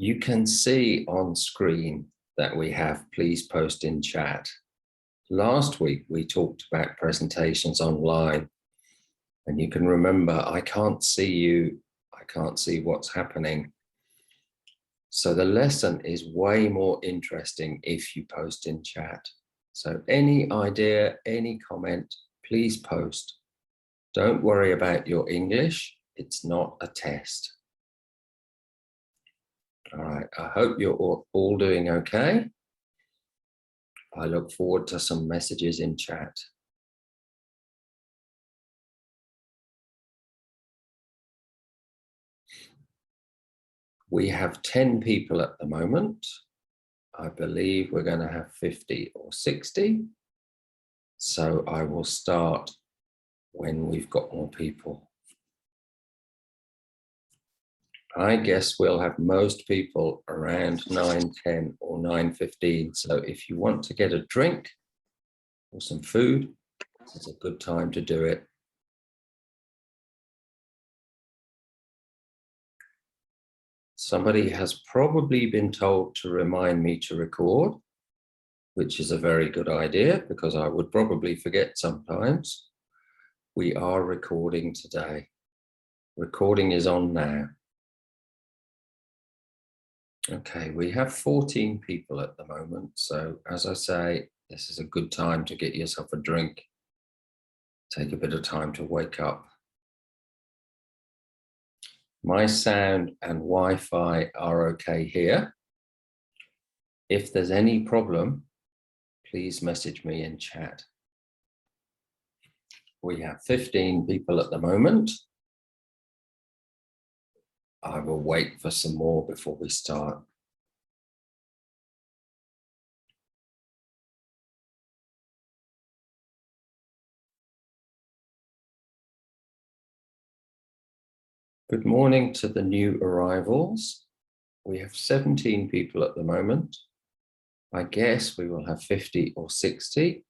You can see on screen that we have please post in chat. Last week, we talked about presentations online, and you can remember, I can't see you, I can't see what's happening. So the lesson is way more interesting if you post in chat. So any idea, any comment, please post. Don't worry about your English. It's not a test. All right, I hope you're all doing okay. I look forward to some messages in chat. We have 10 people at the moment. I believe we're going to have 50 or 60. So I will start when we've got more people. I guess we'll have most people around 9:10 or 9:15. So if you want to get a drink or some food, it's a good time to do it. Somebody has probably been told to remind me to record, which is a very good idea because I would probably forget sometimes. We are recording today. Recording is on now. Okay, we have 14 people at the moment. So as I say, this is a good time to get yourself a drink. Take a bit of time to wake up. My sound and Wi-Fi are okay here. If there's any problem, please message me in chat. We have 15 people at the moment. I will wait for some more before we start. Good morning to the new arrivals. We have 17 people at the moment. I guess we will have 50 or 60.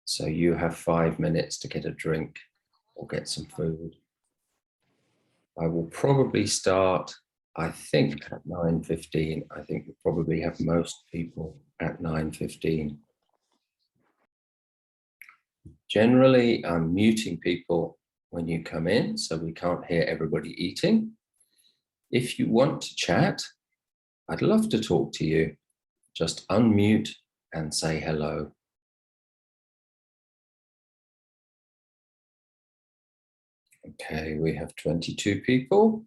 So you have 5 minutes to get a drink or get some food. I will probably start, I think, at 9:15. I think we probably have most people at 9:15. Generally, I'm muting people when you come in, so we can't hear everybody eating. If you want to chat, I'd love to talk to you. Just unmute and say hello. Okay, we have 22 people.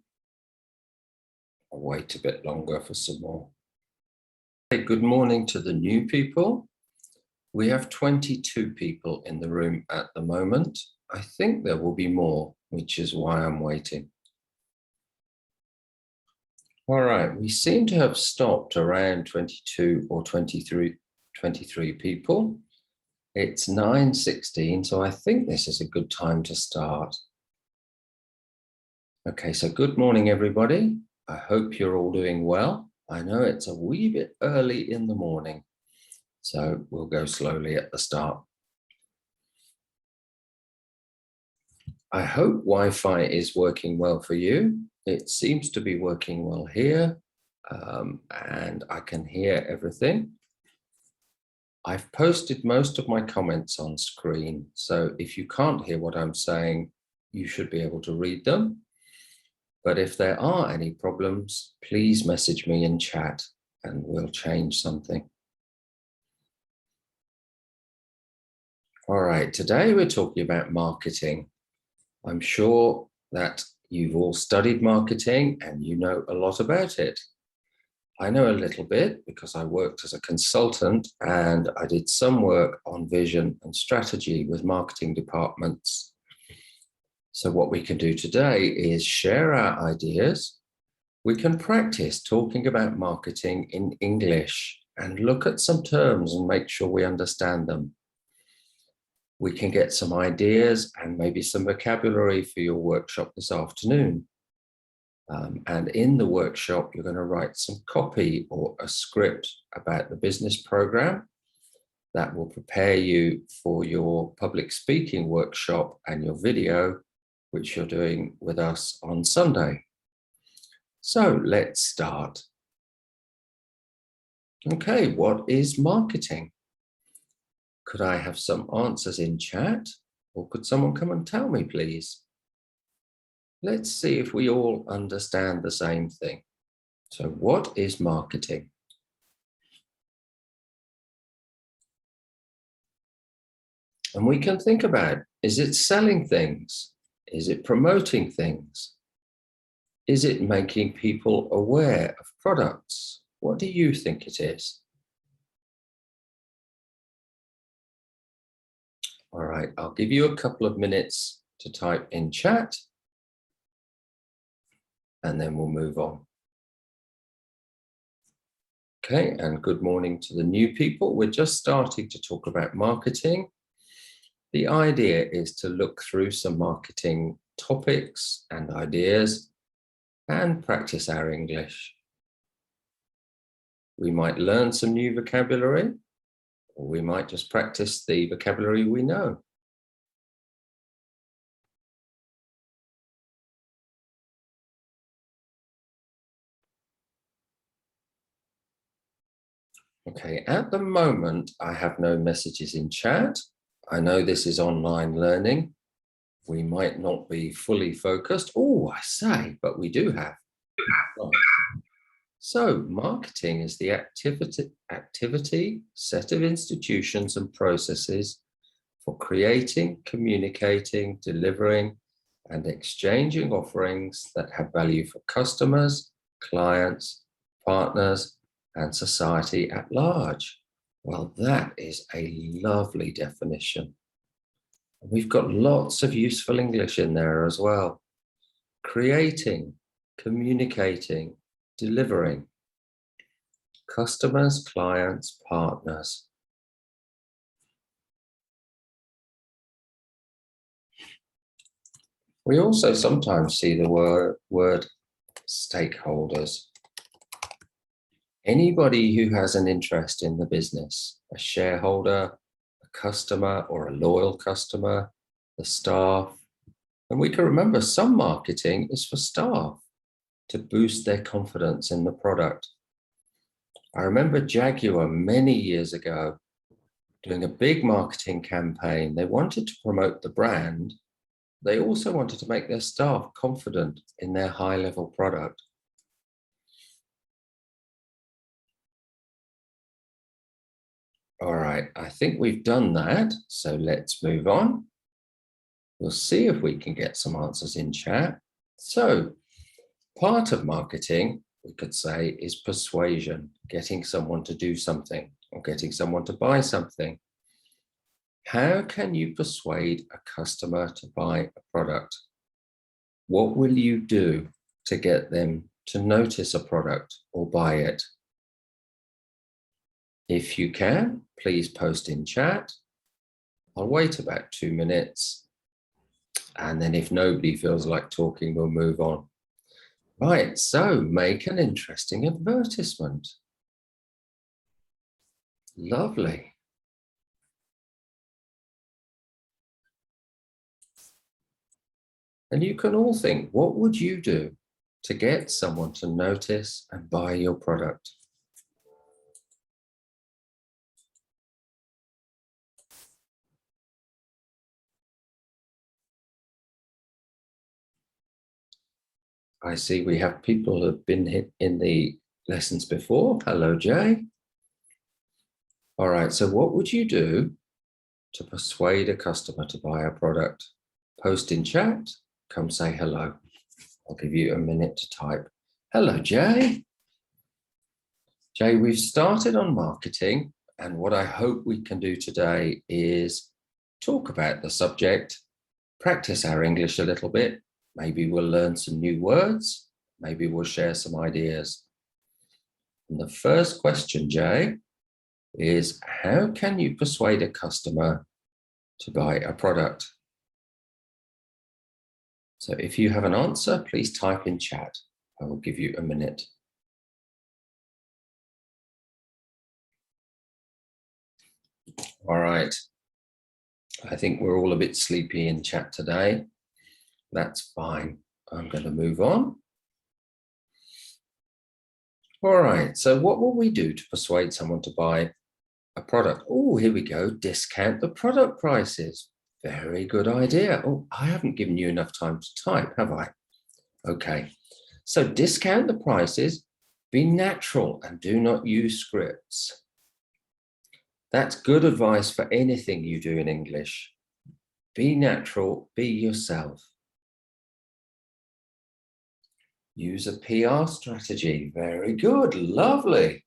I'll wait a bit longer for some more. Okay, good morning to the new people. We have 22 people in the room at the moment. I think there will be more, which is why I'm waiting. All right, we seem to have stopped around 22 or 23 people. It's 9:16, so I think this is a good time to start. Okay, so good morning, everybody. I hope you're all doing well. I know it's a wee bit early in the morning, so we'll go slowly at the start. I hope Wi-Fi is working well for you. It seems to be working well here, and I can hear everything. I've posted most of my comments on screen, so if you can't hear what I'm saying, you should be able to read them. But if there are any problems, please message me in chat and we'll change something. All right, today we're talking about marketing. I'm sure that you've all studied marketing and you know a lot about it. I know a little bit because I worked as a consultant and I did some work on vision and strategy with marketing departments. So what we can do today is share our ideas. We can practice talking about marketing in English and look at some terms and make sure we understand them. We can get some ideas and maybe some vocabulary for your workshop this afternoon. And in the workshop, you're going to write some copy or a script about the business program that will prepare you for your public speaking workshop and your video, which you're doing with us on Sunday. So let's start. Okay, what is marketing? Could I have some answers in chat? Or could someone come and tell me, please? Let's see if we all understand the same thing. So what is marketing? And we can think about, is it selling things? Is it promoting things? Is it making people aware of products? What do you think it is? All right, I'll give you a couple of minutes to type in chat, and then we'll move on. Okay, and good morning to the new people. We're just starting to talk about marketing. The idea is to look through some marketing topics and ideas and practice our English. We might learn some new vocabulary, or we might just practice the vocabulary we know. Okay, at the moment, I have no messages in chat. I know this is online learning. We might not be fully focused. Oh, I say, but we do have. So marketing is the activity, set of institutions and processes for creating, communicating, delivering, and exchanging offerings that have value for customers, clients, partners, and society at large. Well, that is a lovely definition. We've got lots of useful English in there as well. Creating, communicating, delivering. Customers, clients, partners. We also sometimes see the word stakeholders. Anybody who has an interest in the business, a shareholder, a customer or a loyal customer, the staff. And we can remember some marketing is for staff to boost their confidence in the product. I remember Jaguar many years ago doing a big marketing campaign. They wanted to promote the brand. They also wanted to make their staff confident in their high-level product. All right, I think we've done that. So let's move on. We'll see if we can get some answers in chat. So part of marketing, we could say, is persuasion, getting someone to do something or getting someone to buy something. How can you persuade a customer to buy a product? What will you do to get them to notice a product or buy it? If you can, please post in chat. I'll wait about 2 minutes. And then if nobody feels like talking, we'll move on. Right, so make an interesting advertisement. Lovely. And you can all think, what would you do to get someone to notice and buy your product? I see we have people who have been in the lessons before. Hello, Jay. All right, so what would you do to persuade a customer to buy a product? Post in chat, come say hello. I'll give you a minute to type. Hello, Jay. Jay, we've started on marketing, and what I hope we can do today is talk about the subject, practice our English a little bit. Maybe we'll learn some new words. Maybe we'll share some ideas. And the first question, Jay, is how can you persuade a customer to buy a product? So if you have an answer, please type in chat. I will give you a minute. All right. I think we're all a bit sleepy in chat today. That's fine. I'm going to move on. All right, so what will we do to persuade someone to buy a product? Oh, here we go. Discount the product prices. Very good idea. Oh, I haven't given you enough time to type, have I? Okay, so discount the prices, be natural and do not use scripts. That's good advice for anything you do in English. Be natural, be yourself. Use a PR strategy. Very good, lovely.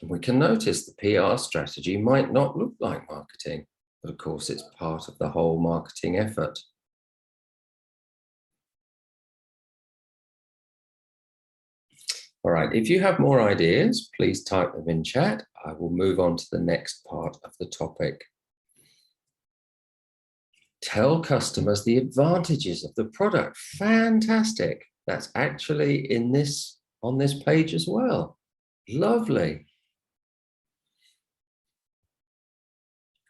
We can notice the PR strategy might not look like marketing, but of course it's part of the whole marketing effort. All right, if you have more ideas, please type them in chat. I will move on to the next part of the topic. Tell customers the advantages of the product. Fantastic. That's actually on this page as well. Lovely.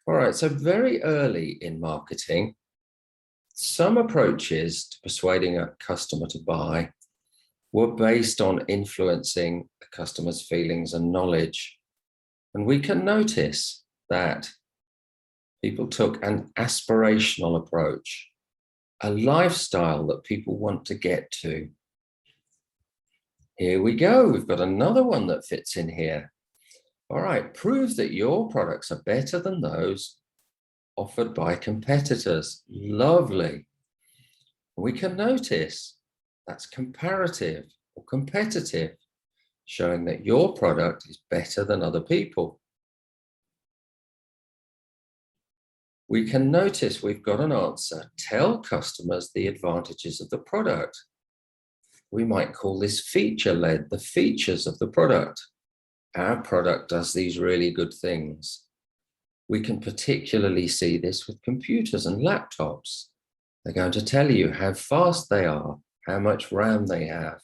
All right, so very early in marketing, some approaches to persuading a customer to buy were based on influencing the customer's feelings and knowledge. And we can notice that people took an aspirational approach, a lifestyle that people want to get to. Here we go. We've got another one that fits in here. All right, prove that your products are better than those offered by competitors. Lovely. We can notice that's comparative or competitive, showing that your product is better than other people. We can notice we've got an answer. Tell customers the advantages of the product. We might call this feature-led, the features of the product. Our product does these really good things. We can particularly see this with computers and laptops. They're going to tell you how fast they are, how much RAM they have.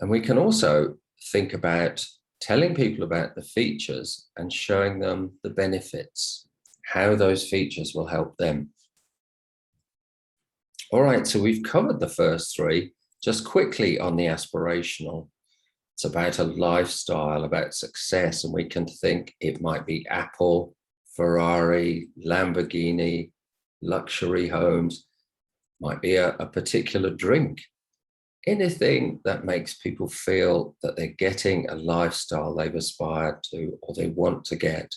And we can also think about telling people about the features and showing them the benefits, how those features will help them. All right, so we've covered the first three. Just quickly on the aspirational. It's about a lifestyle, about success, and we can think it might be Apple, Ferrari, Lamborghini, luxury homes, might be a particular drink, anything that makes people feel that they're getting a lifestyle they've aspired to or they want to get.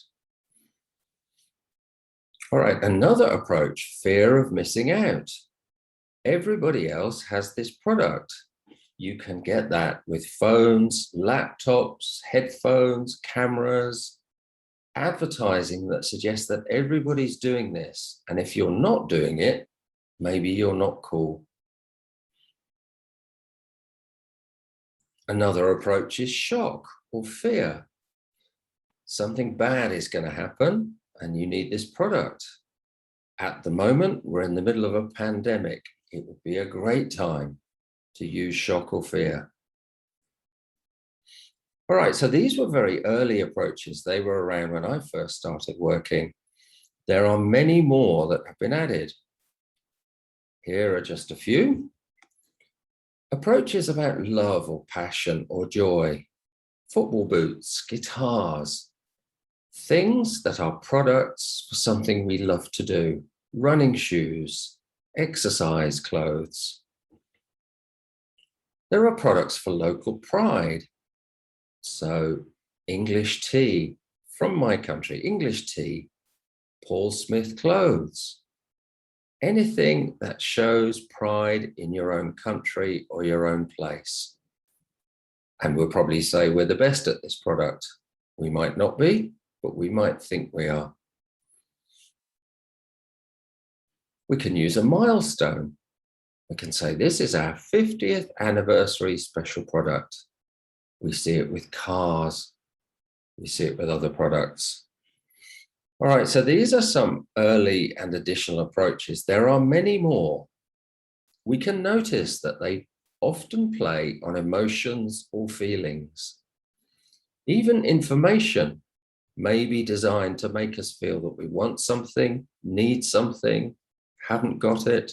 All right, another approach, fear of missing out. Everybody else has this product. You can get that with phones, laptops, headphones, cameras, advertising that suggests that everybody's doing this. And if you're not doing it, maybe you're not cool. Another approach is shock or fear. Something bad is going to happen and you need this product. At the moment, we're in the middle of a pandemic. It would be a great time to use shock or fear. All right, so these were very early approaches. They were around when I first started working. There are many more that have been added. Here are just a few. Approaches about love or passion or joy, football boots, guitars, things that are products for something we love to do, running shoes, exercise clothes. There are products for local pride. So English tea from my country, English tea, Paul Smith clothes, anything that shows pride in your own country or your own place. And we'll probably say we're the best at this product. We might not be, but we might think we are. We can use a milestone. We can say this is our 50th anniversary special product. We see it with cars. We see it with other products. All right, so these are some early and additional approaches. There are many more. We can notice that they often play on emotions or feelings. Even information may be designed to make us feel that we want something, need something, haven't got it.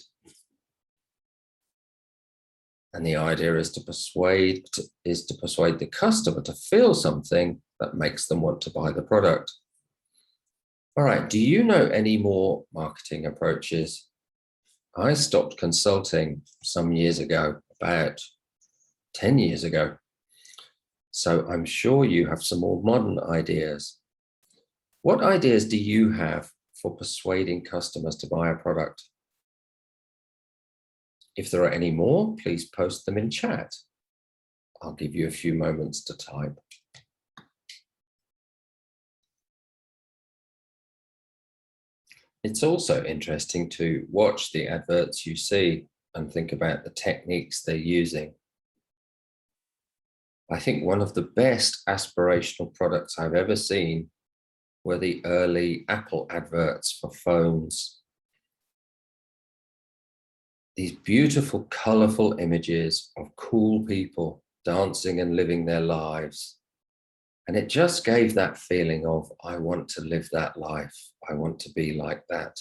And the idea is to persuade the customer to feel something that makes them want to buy the product. All right, do you know any more marketing approaches? I stopped consulting some years ago, about 10 years ago. So I'm sure you have some more modern ideas. What ideas do you have for persuading customers to buy a product? If there are any more, please post them in chat. I'll give you a few moments to type. It's also interesting to watch the adverts you see and think about the techniques they're using. I think one of the best aspirational products I've ever seen were the early Apple adverts for phones. These beautiful, colorful images of cool people dancing and living their lives. And it just gave that feeling of, I want to live that life. I want to be like that.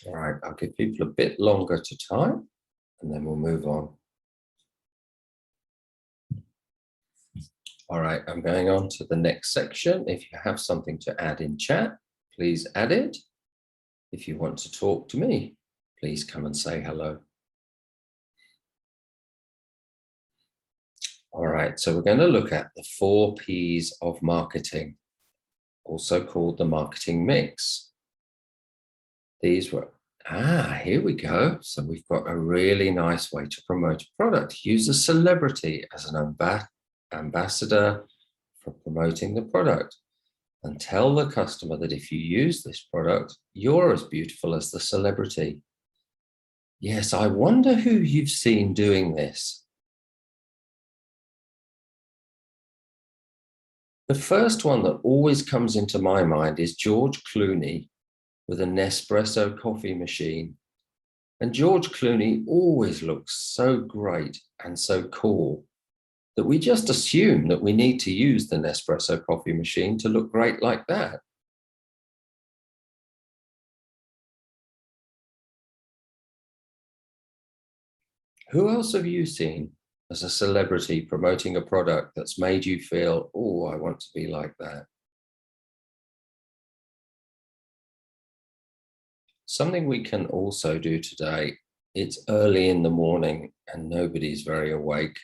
All right, I'll give people a bit longer to type and then we'll move on. All right, I'm going on to the next section. If you have something to add in chat, please add it. If you want to talk to me, please come and say hello. All right, so we're going to look at the 4 Ps of marketing, also called the marketing mix. These were, here we go. So we've got a really nice way to promote a product. Use a celebrity as an ambassador for promoting the product, and tell the customer that if you use this product, you're as beautiful as the celebrity. Yes, I wonder who you've seen doing this. The first one that always comes into my mind is George Clooney with a Nespresso coffee machine. And George Clooney always looks so great and so cool that we just assume that we need to use the Nespresso coffee machine to look great like that. Who else have you seen as a celebrity promoting a product that's made you feel, oh, I want to be like that? Something we can also do today, it's early in the morning and nobody's very awake.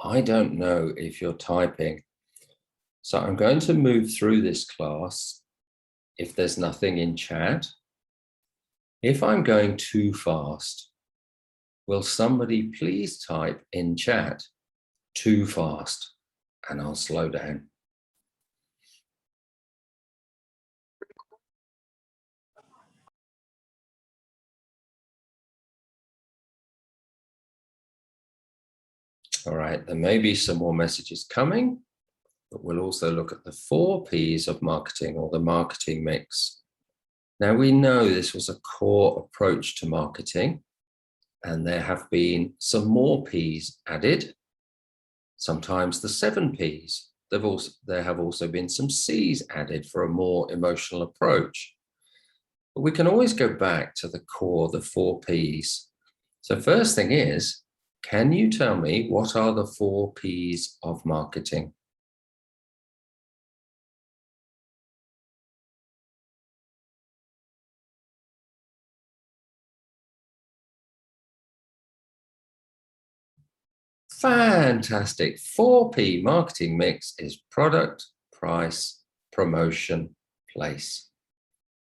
I don't know if you're typing. So I'm going to move through this class if there's nothing in chat. If I'm going too fast, will somebody please type in chat, too fast, and I'll slow down. All right, there may be some more messages coming, but we'll also look at the 4 Ps of marketing, or the marketing mix. Now, we know this was a core approach to marketing, and there have been some more Ps added, sometimes the 7 Ps. There have also been some Cs added for a more emotional approach. But we can always go back to the core, the 4 Ps. So first thing is, can you tell me what are the 4 Ps of marketing? Fantastic. 4P marketing mix is product, price, promotion, place.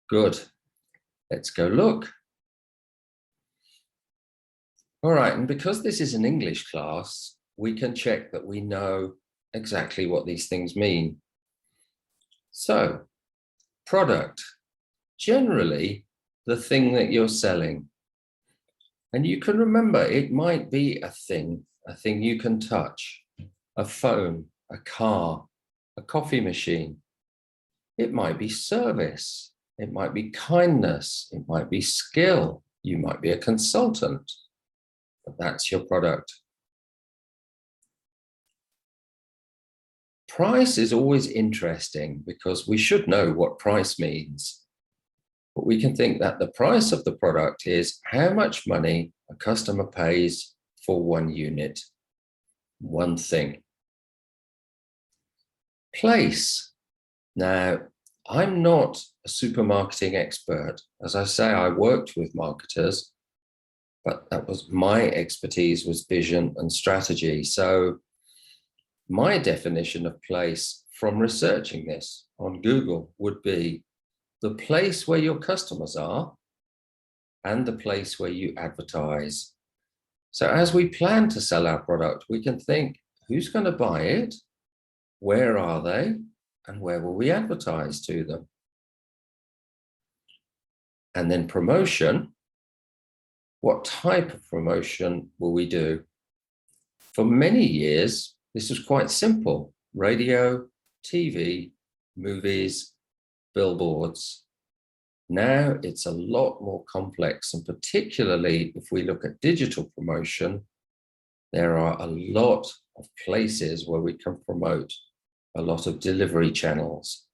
Good. Let's go look. All right, and because this is an English class, we can check that we know exactly what these things mean. So, product, generally the thing that you're selling. And you can remember, it might be a thing you can touch. a phone, a car, a coffee machine. It might be service. It might be kindness. It might be skill. You might be a consultant, but that's your product. Price is always interesting because we should know what price means. But we can think that the price of the product is how much money a customer pays for one unit, one thing. Place. Now, I'm not a supermarketing expert. As I say, I worked with marketers, but that was my expertise was vision and strategy. So my definition of place from researching this on Google would be the place where your customers are and the place where you advertise. So as we plan to sell our product, we can think, who's going to buy it? Where are they? And where will we advertise to them? And then promotion. What type of promotion will we do? For many years, this was quite simple. Radio, TV, movies, billboards. Now it's a lot more complex, and particularly if we look at digital promotion, there are a lot of places where we can promote, a lot of delivery channels.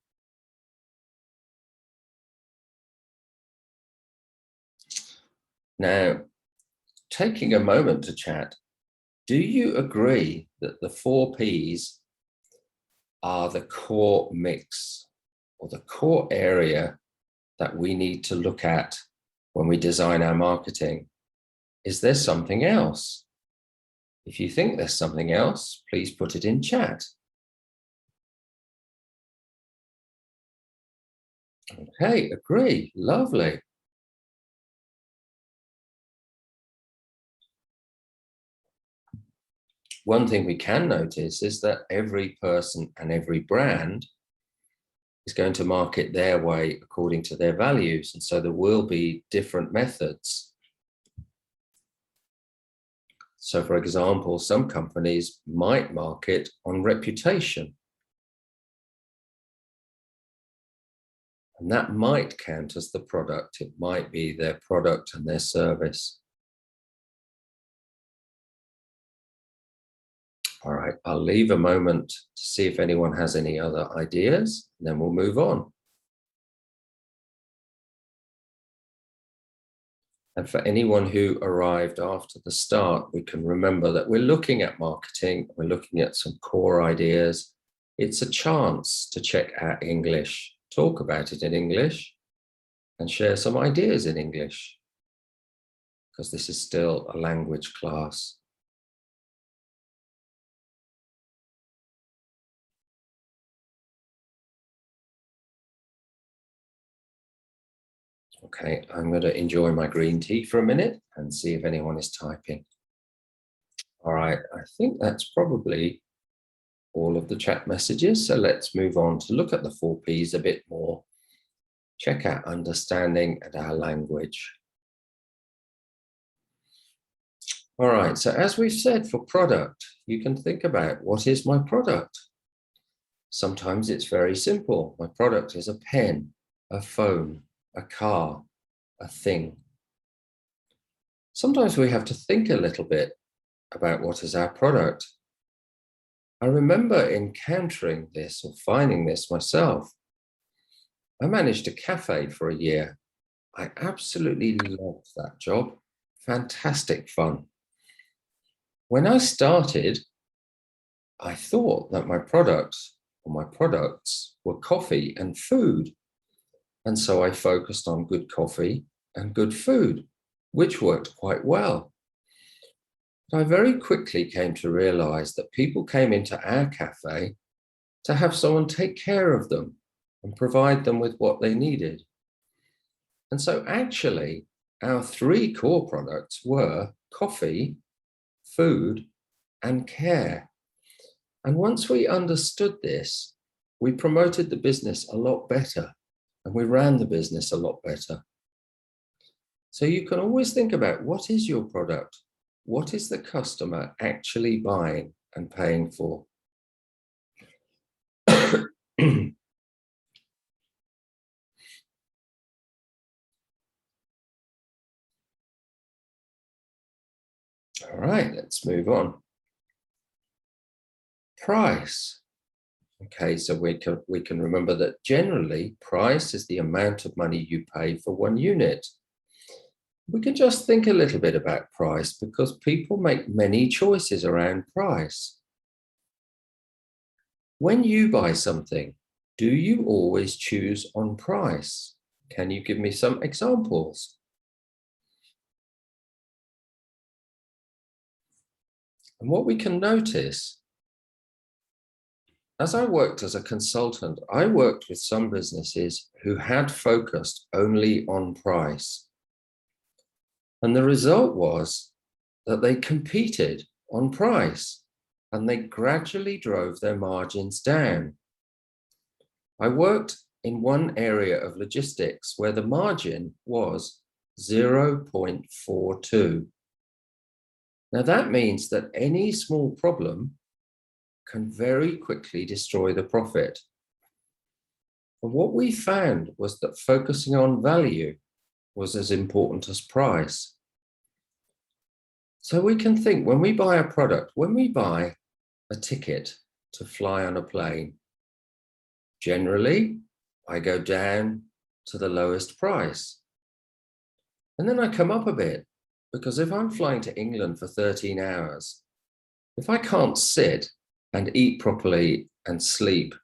Now, taking a moment to chat, do you agree that the 4 Ps are the core mix or the core area that we need to look at when we design our marketing? Is there something else? If you think there's something else, please put it in chat. Okay, agree, lovely. One thing we can notice is that every person and every brand is going to market their way according to their values. And so there will be different methods. So for example, some companies might market on reputation. And that might count as the product. It might be their product and their service. All right, I'll leave a moment to see if anyone has any other ideas, and then we'll move on. And for anyone who arrived after the start, we can remember that we're looking at marketing, we're looking at some core ideas. It's a chance to check our English, talk about it in English, and share some ideas in English, because this is still a language class. Okay, I'm going to enjoy my green tea for a minute and see if anyone is typing. All right, I think that's probably all of the chat messages. So let's move on to look at the 4 Ps a bit more. Check our understanding and our language. All right, so as we've said, for product, you can think about, what is my product? Sometimes it's very simple. My product is a pen, a phone, a car, a thing. Sometimes we have to think a little bit about what is our product. I remember encountering this or finding this myself. I managed a cafe for a year. I absolutely loved that job. Fantastic fun. When I started, I thought that my products or my products were coffee and food. And so I focused on good coffee and good food, which worked quite well. But I very quickly came to realize that people came into our cafe to have someone take care of them and provide them with what they needed. And so actually, our 3 core products were coffee, food, and care. And once we understood this, we promoted the business a lot better and we ran the business a lot better. So you can always think about, what is your product? What is the customer actually buying and paying for? All right, let's move on. Price. Okay, so we can remember that generally price is the amount of money you pay for one unit. We can just think a little bit about price because people make many choices around price. When you buy something, do you always choose on price? Can you give me some examples? And what we can notice, as I worked as a consultant, I worked with some businesses who had focused only on price. And the result was that they competed on price and they gradually drove their margins down. I worked in one area of logistics where the margin was 0.42. Now that means that any small problem can very quickly destroy the profit. And what we found was that focusing on value was as important as price. So we can think when we buy a product, when we buy a ticket to fly on a plane, generally I go down to the lowest price. And then I come up a bit because if I'm flying to England for 13 hours, if I can't sit and eat properly and sleep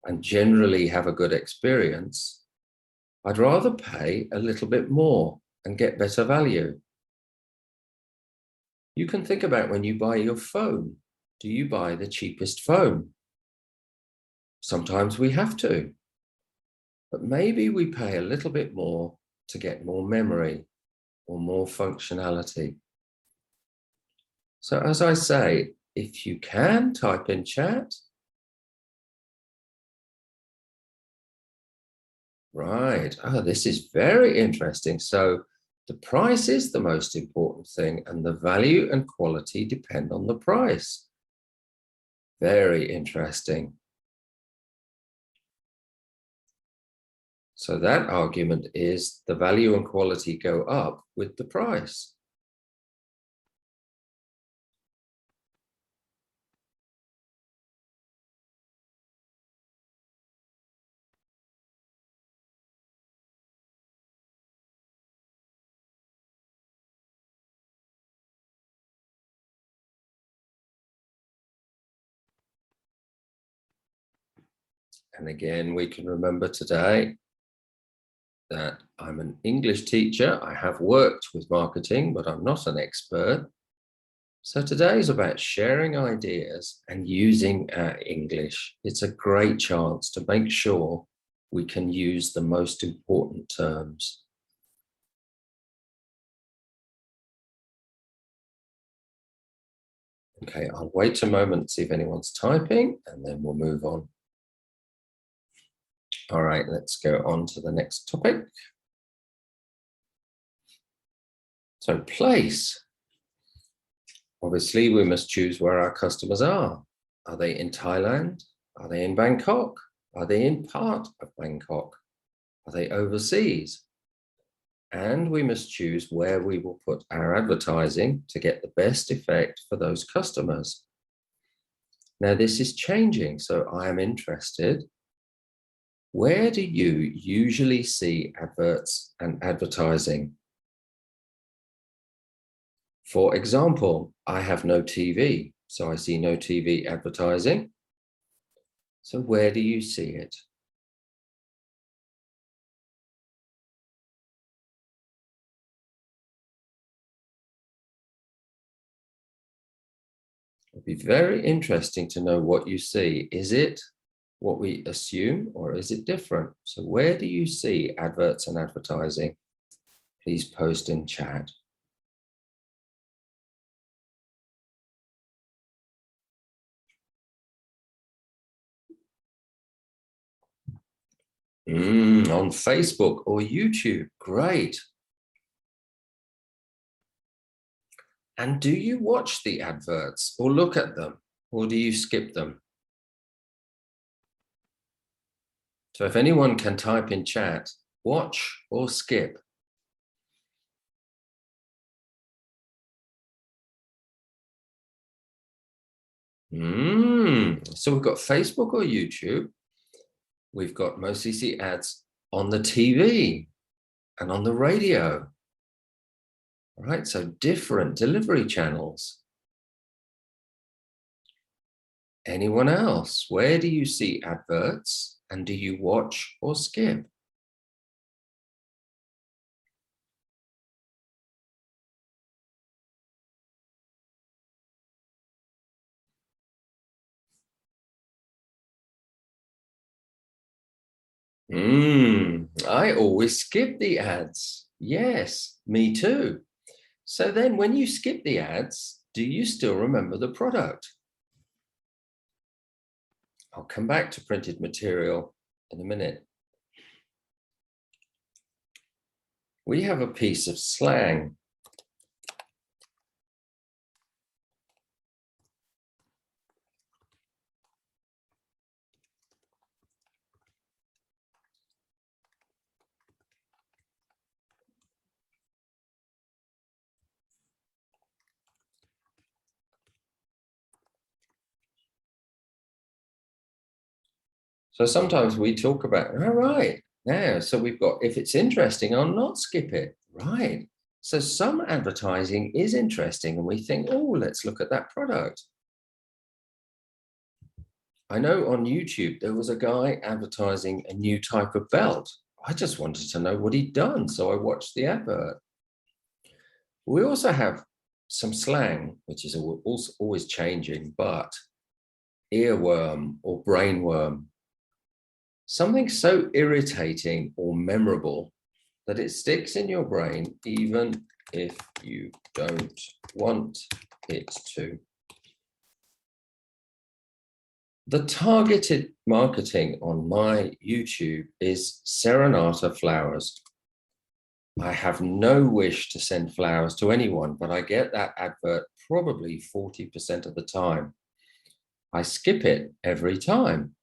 and generally have a good experience, I'd rather pay a little bit more and get better value. You can think about when you buy your phone. Do you buy the cheapest phone? Sometimes we have to, but maybe we pay a little bit more to get more memory or more functionality. So as I say, if you can, type in chat. Right. Oh, this is very interesting. So the price is the most important thing, and the value and quality depend on the price. Very interesting. So that argument is the value and quality go up with the price. And again, we can remember today that I'm an English teacher. I have worked with marketing, but I'm not an expert. So today is about sharing ideas and using our English. It's a great chance to make sure we can use the most important terms. Okay, I'll wait a moment, see if anyone's typing, and then we'll move on. All right, let's go on to the next topic. So place. Obviously, we must choose where our customers are. Are they in Thailand? Are they in Bangkok? Are they in part of Bangkok? Are they overseas? And we must choose where we will put our advertising to get the best effect for those customers. Now, this is changing, so I am interested. Where do you usually see adverts and advertising? For example, I have no TV, so I see no TV advertising. So where do you see it? It'd be very interesting to know what you see. Is it what we assume or is it different? So where do you see adverts and advertising? Please post in chat. On Facebook or YouTube, great. And do you watch the adverts or look at them, or do you skip them? So if anyone can type in chat, watch or skip. So we've got Facebook or YouTube. We've got mostly see ads on the TV and on the radio. All right, so different delivery channels. Anyone else? Where do you see adverts and do you watch or skip? I always skip the ads. Yes, me too. So then when you skip the ads, do you still remember the product? I'll come back to printed material in a minute. We have a piece of slang. So sometimes we talk about, all right, now, so we've got, if it's interesting, I'll not skip it. Right. So some advertising is interesting and we think, oh, let's look at that product. I know on YouTube, there was a guy advertising a new type of belt. I just wanted to know what he'd done. So I watched the advert. We also have some slang, which is also always changing, but earworm or brainworm. Something so irritating or memorable that it sticks in your brain, even if you don't want it to. The targeted marketing on my YouTube is Serenata flowers. I have no wish to send flowers to anyone, but I get that advert probably 40% of the time. I skip it every time.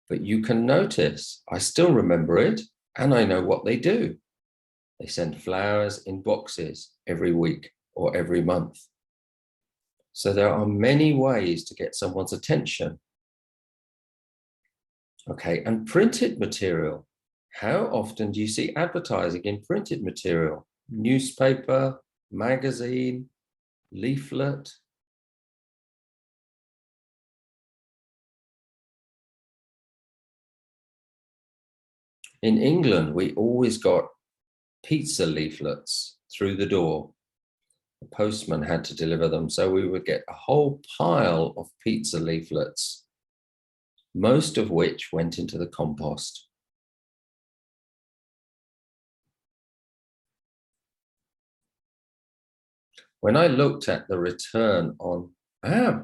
But you can notice I still remember it and I know what they do. They send flowers in boxes every week or every month. So there are many ways to get someone's attention. Okay, and printed material. How often do you see advertising in printed material? Newspaper, magazine, leaflet? In England, we always got pizza leaflets through the door. The postman had to deliver them, so we would get a whole pile of pizza leaflets, most of which went into the compost. When I looked at the return on,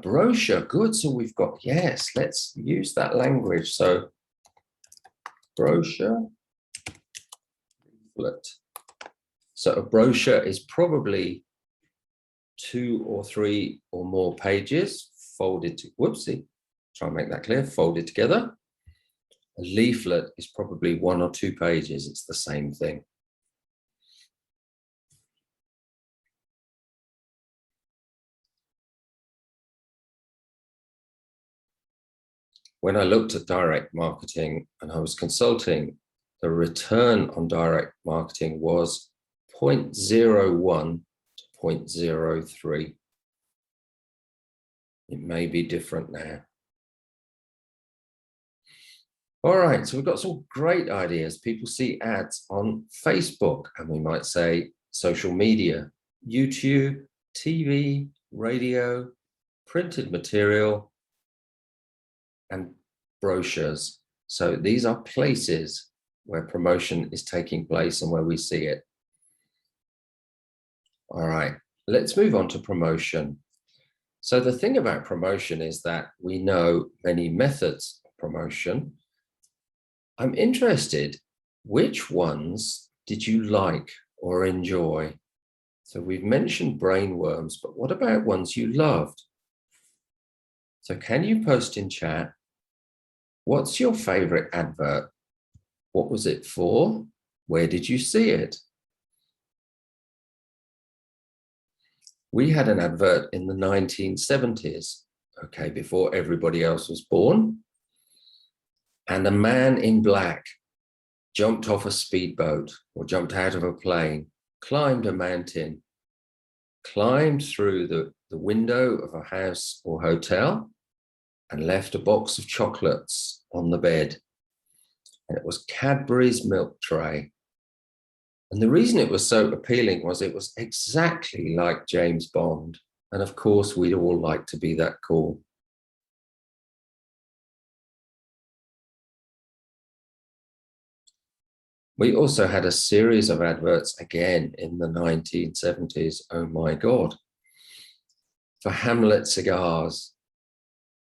brochure, good, so we've got, yes, let's use that language. So brochure, leaflet. So a brochure is probably 2 or 3 or more pages folded to, whoopsie, try and make that clear, folded together. A leaflet is probably 1 or 2 pages. It's the same thing. When I looked at direct marketing and I was consulting, the return on direct marketing was 0.01 to 0.03. It may be different now. All right, so we've got some great ideas. People see ads on Facebook, and we might say social media, YouTube, TV, radio, printed material, and brochures. So these are places where promotion is taking place and where we see it. All right, let's move on to promotion. So the thing about promotion is that we know many methods of promotion. I'm interested, which ones did you like or enjoy? So we've mentioned brainworms, but what about ones you loved? So can you post in chat, what's your favorite advert? What was it for? Where did you see it? We had an advert in the 1970s, okay, before everybody else was born. And a man in black jumped off a speedboat or jumped out of a plane, climbed a mountain, climbed through the window of a house or hotel, and left a box of chocolates on the bed. And it was Cadbury's milk tray. And the reason it was so appealing was it was exactly like James Bond. And of course, we'd all like to be that cool. We also had a series of adverts again in the 1970s, oh my God, for Hamlet cigars,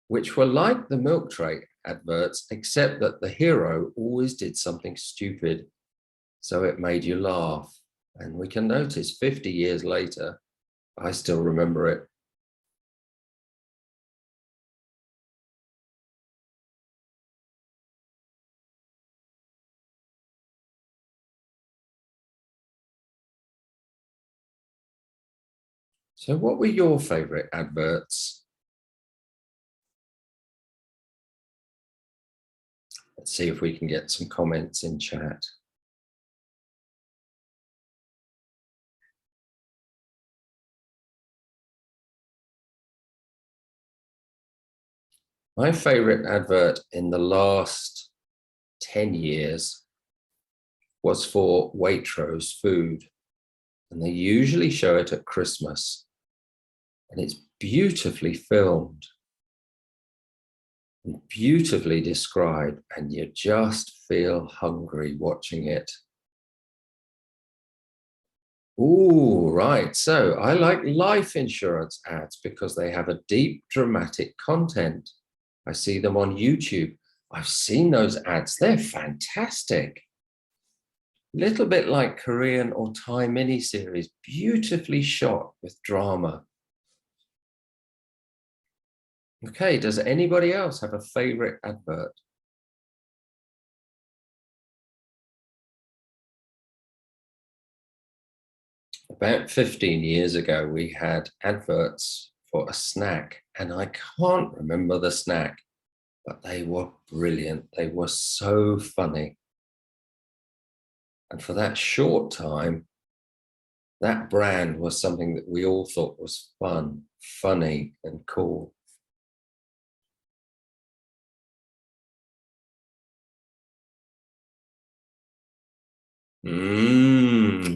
which were like the milk tray adverts, except that the hero always did something stupid, so it made you laugh. And we can notice 50 years later, I still remember it. So what were your favorite adverts? Let's see if we can get some comments in chat. My favorite advert in the last 10 years was for Waitrose food. And they usually show it at Christmas. And it's beautifully filmed and beautifully described, and you just feel hungry watching it. Ooh, right. So I like life insurance ads because they have a deep, dramatic content. I see them on YouTube. I've seen those ads. They're fantastic. Little bit like Korean or Thai miniseries, beautifully shot with drama. Okay, does anybody else have a favorite advert? About 15 years ago, we had adverts for a snack, and I can't remember the snack, but they were brilliant. They were so funny. And for that short time, that brand was something that we all thought was fun, funny, and cool.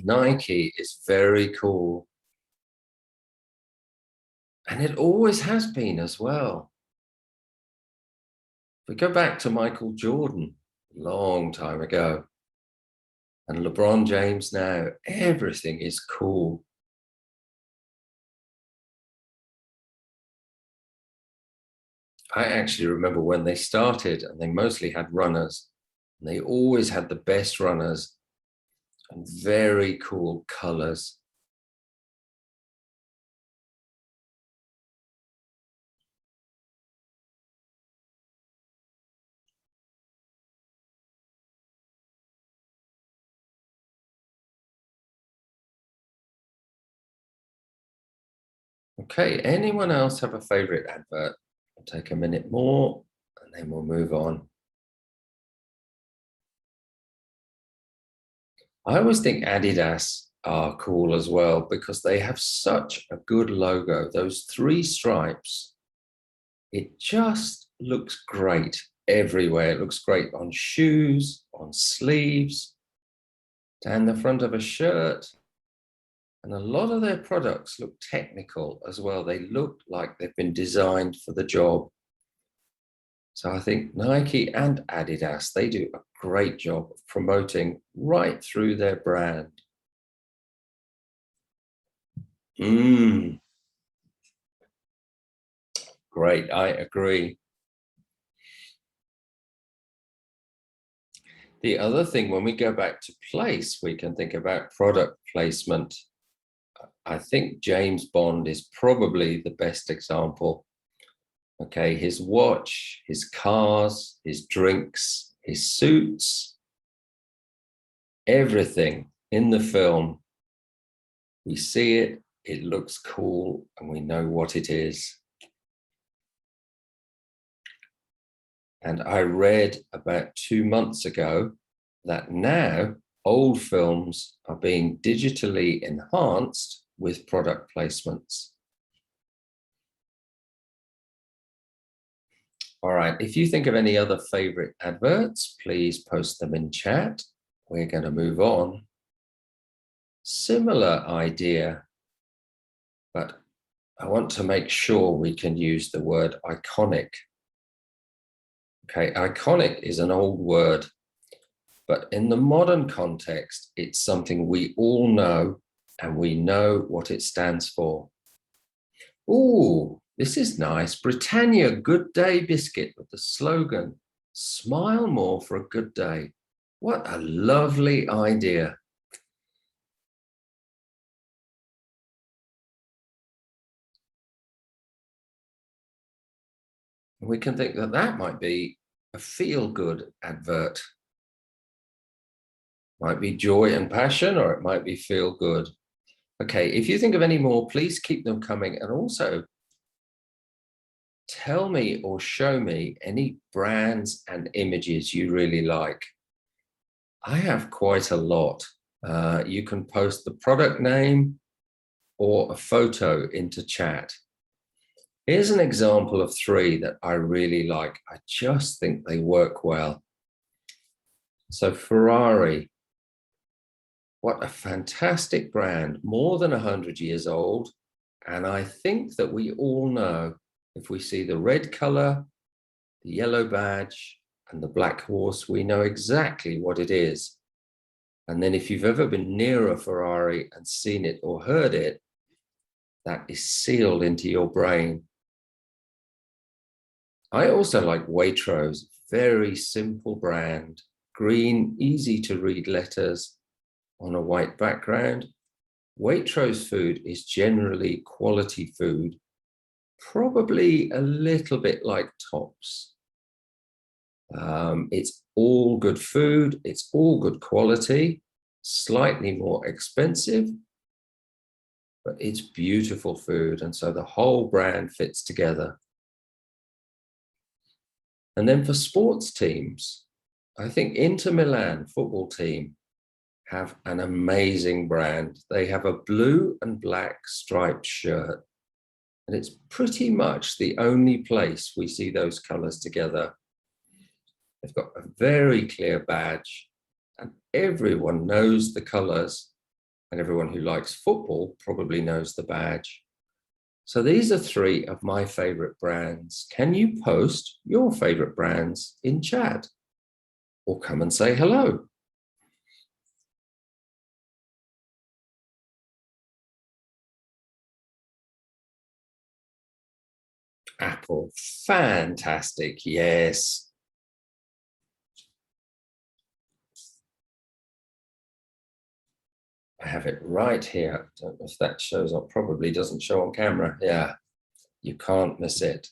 Nike is very cool. And it always has been as well. If we go back to Michael Jordan, a long time ago, and LeBron James now, everything is cool. I actually remember when they started and they mostly had runners. And they always had the best runners and very cool colors. Okay, anyone else have a favorite advert? I'll take a minute more and then we'll move on. I always think Adidas are cool as well because they have such a good logo. Those three stripes, it just looks great everywhere. It looks great on shoes, on sleeves, down the front of a shirt. And a lot of their products look technical as well. They look like they've been designed for the job. So I think Nike and Adidas, they do a great job of promoting right through their brand. Great, I agree. The other thing, when we go back to place, we can think about product placement. I think James Bond is probably the best example. Okay, his watch, his cars, his drinks, his suits, everything in the film. We see it, it looks cool, and we know what it is. And I read about 2 months ago that now old films are being digitally enhanced with product placements. All right, if you think of any other favorite adverts, please post them in chat. We're going to move on. Similar idea, but I want to make sure we can use the word iconic. Okay, iconic is an old word, but in the modern context, it's something we all know and we know what it stands for. Ooh, this is nice. Britannia Good Day biscuit with the slogan, "Smile more for a good day." What a lovely idea. We can think that that might be a feel-good advert. Might be joy and passion, or it might be feel good. Okay, if you think of any more, please keep them coming. And also tell me or show me any brands and images you really like. I have quite a lot. You can post the product name or a photo into chat. Here's an example of 3 that I really like. I just think they work well. So Ferrari, what a fantastic brand, more than 100 years old. And I think that we all know, if we see the red color, the yellow badge, and the black horse, we know exactly what it is. And then if you've ever been near a Ferrari and seen it or heard it, that is sealed into your brain. I also like Waitrose, very simple brand, green, easy to read letters on a white background. Waitrose food is generally quality food, probably a little bit like Tops. It's all good food, it's all good quality, slightly more expensive, but it's beautiful food. And so the whole brand fits together. And then for sports teams, I think Inter Milan football team have an amazing brand. They have a blue and black striped shirt, and it's pretty much the only place we see those colors together. They've got a very clear badge, and everyone knows the colors, and everyone who likes football probably knows the badge. So these are 3 of my favorite brands. Can you post your favorite brands in chat or come and say hello? Apple, fantastic, yes. I have it right here. I don't know if that shows up, probably doesn't show on camera. Yeah, you can't miss it.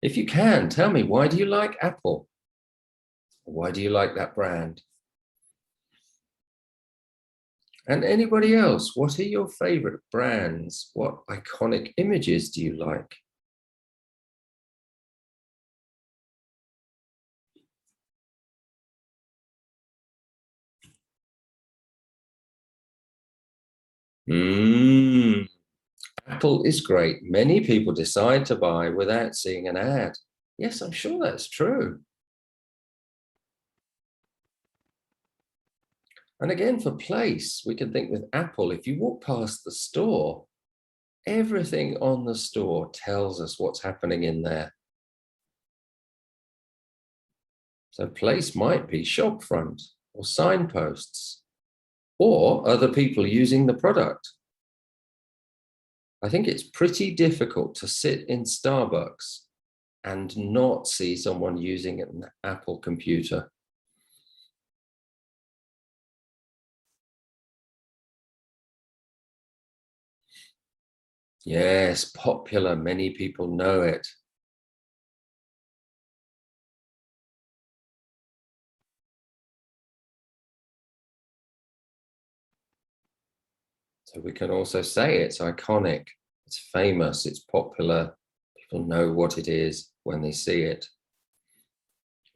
If you can, tell me, why do you like Apple? Why do you like that brand? And anybody else, what are your favorite brands? What iconic images do you like? Apple is great. Many people decide to buy without seeing an ad. Yes, I'm sure that's true. And again, for place, we can think with Apple, if you walk past the store, everything on the store tells us what's happening in there. So place might be shop front or signposts or other people using the product. I think it's pretty difficult to sit in Starbucks and not see someone using an Apple computer. Yes, popular, many people know it. So we can also say it's iconic, it's famous, it's popular. People know what it is when they see it.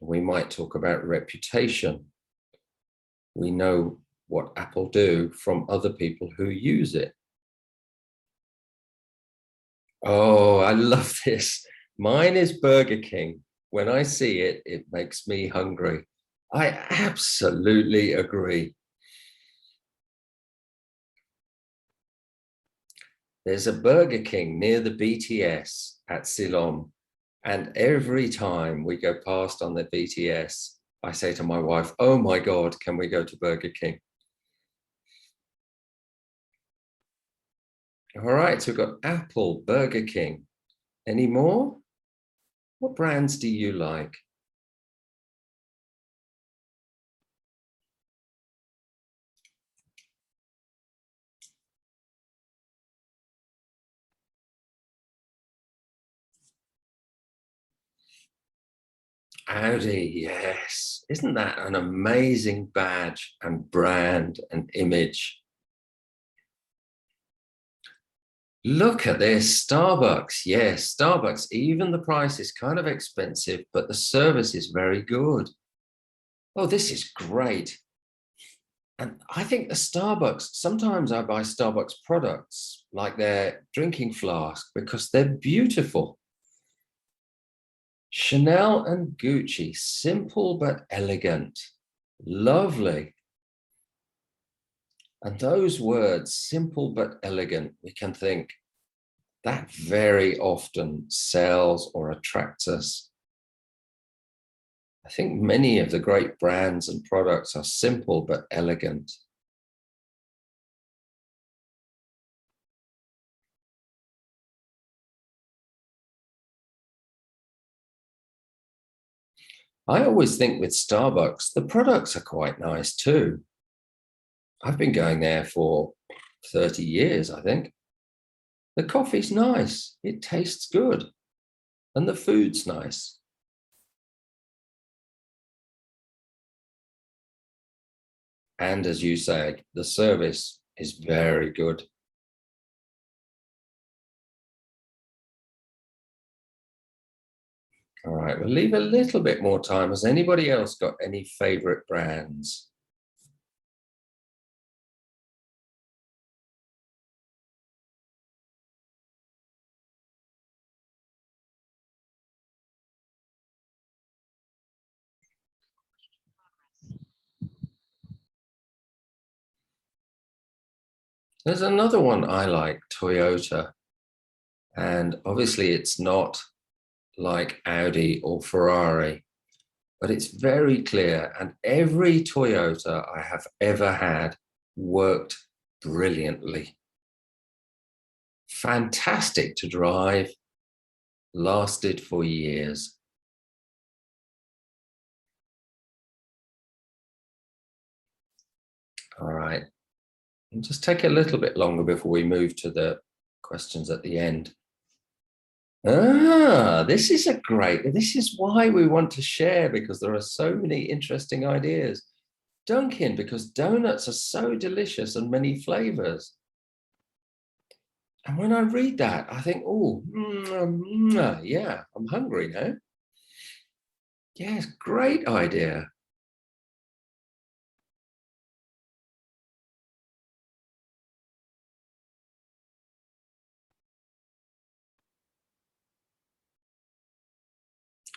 We might talk about reputation. We know what Apple do from other people who use it. Oh, I love this. Mine is Burger King. When I see it, it makes me hungry. I absolutely agree. There's a Burger King near the BTS at Ceylon. And every time we go past on the BTS, I say to my wife, oh my God, can we go to Burger King? All right, so we've got Apple, Burger King. Any more? What brands do you like? Audi, yes. Isn't that an amazing badge and brand and image? Look at this, Starbucks. Yes, Starbucks, even the price is kind of expensive, but the service is very good. Oh, this is great. And I think the Starbucks, sometimes I buy Starbucks products like their drinking flask because they're beautiful. Chanel and Gucci, simple but elegant. Lovely. And those words, simple but elegant, we can think that very often sells or attracts us. I think many of the great brands and products are simple but elegant. I always think with Starbucks, the products are quite nice too. I've been going there for 30 years, I think. The coffee's nice, it tastes good, and the food's nice. And as you say, the service is very good. All right, we'll leave a little bit more time. Has anybody else got any favorite brands? There's another one I like, Toyota. And obviously it's not like Audi or Ferrari, but it's very clear. And every Toyota I have ever had worked brilliantly. Fantastic to drive, lasted for years. All right, and just take a little bit longer before we move to the questions at the end. This is why we want to share, because there are so many interesting ideas. Dunkin', because donuts are so delicious and many flavors. And when I read that, I think, oh, yeah, I'm hungry now. Yes, great idea.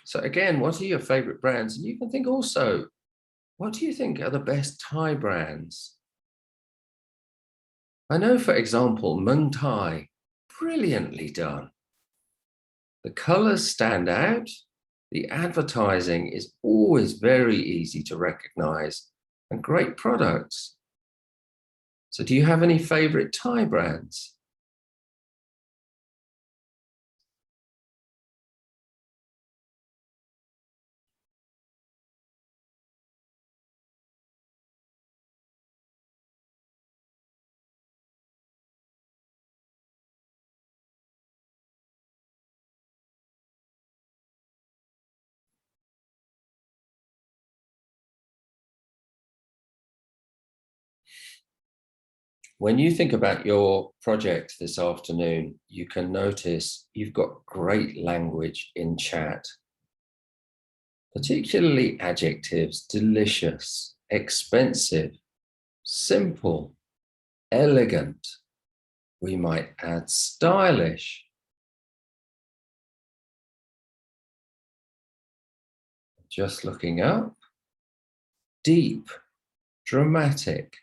So again, what are your favorite brands? And you can think also, what do you think are the best Thai brands? I know, for example, Muang Thai, brilliantly done. The colors stand out. The advertising is always very easy to recognize and great products. So do you have any favorite Thai brands? When you think about your project this afternoon, you can notice you've got great language in chat. particularly adjectives: delicious, expensive, simple, elegant. We might add stylish. Just looking up. Deep, dramatic.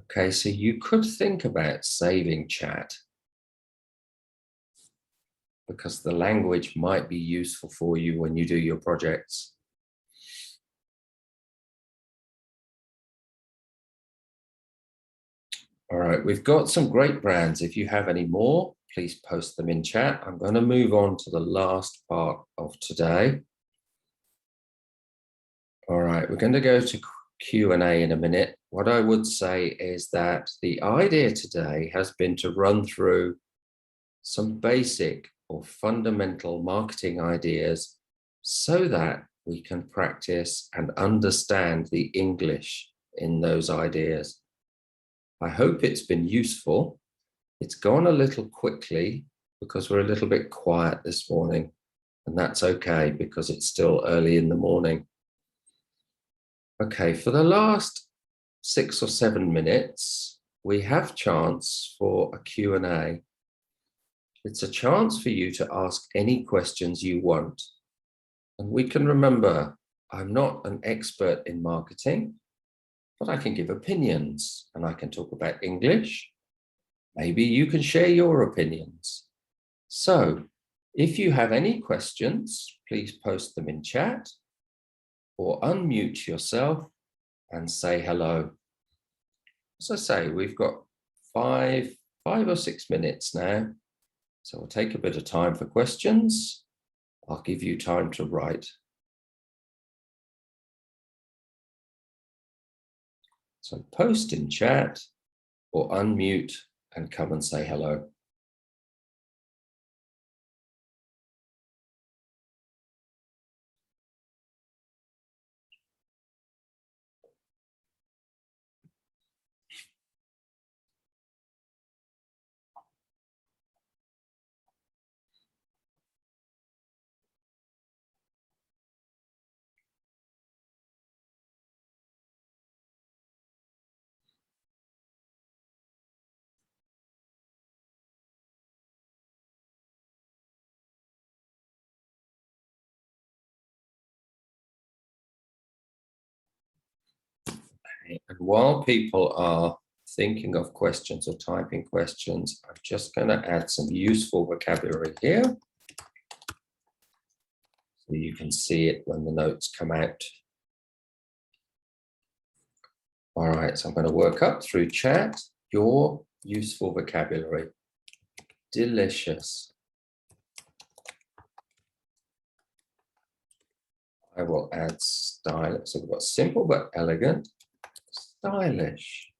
Okay, so you could think about saving chat because the language might be useful for you when you do your projects. All right, we've got some great brands. If you have any more, please post them in chat. I'm going to move on to the last part of today. All right, we're going to go to Q&A in a minute. What I would say is that the idea today has been to run through some basic or fundamental marketing ideas so that we can practice and understand the English in those ideas. I hope it's been useful. It's gone a little quickly because we're a little bit quiet this morning, and that's okay because it's still early in the morning. Okay, for the last 6 or 7 minutes, we have chance for a Q&A. It's a chance for you to ask any questions you want. And we can remember, I'm not an expert in marketing, but I can give opinions and I can talk about English. Maybe you can share your opinions. So if you have any questions, please post them in chat or unmute yourself and say hello. As I say, we've got five or 6 minutes now. So we'll take a bit of time for questions. I'll give you time to write. So post in chat or unmute and come and say hello. And while people are thinking of questions or typing questions, I'm just going to add some useful vocabulary here. So you can see it when the notes come out. All right, so I'm going to work up through chat your useful vocabulary. Delicious. I will add style. So we've got simple but elegant. Stylish.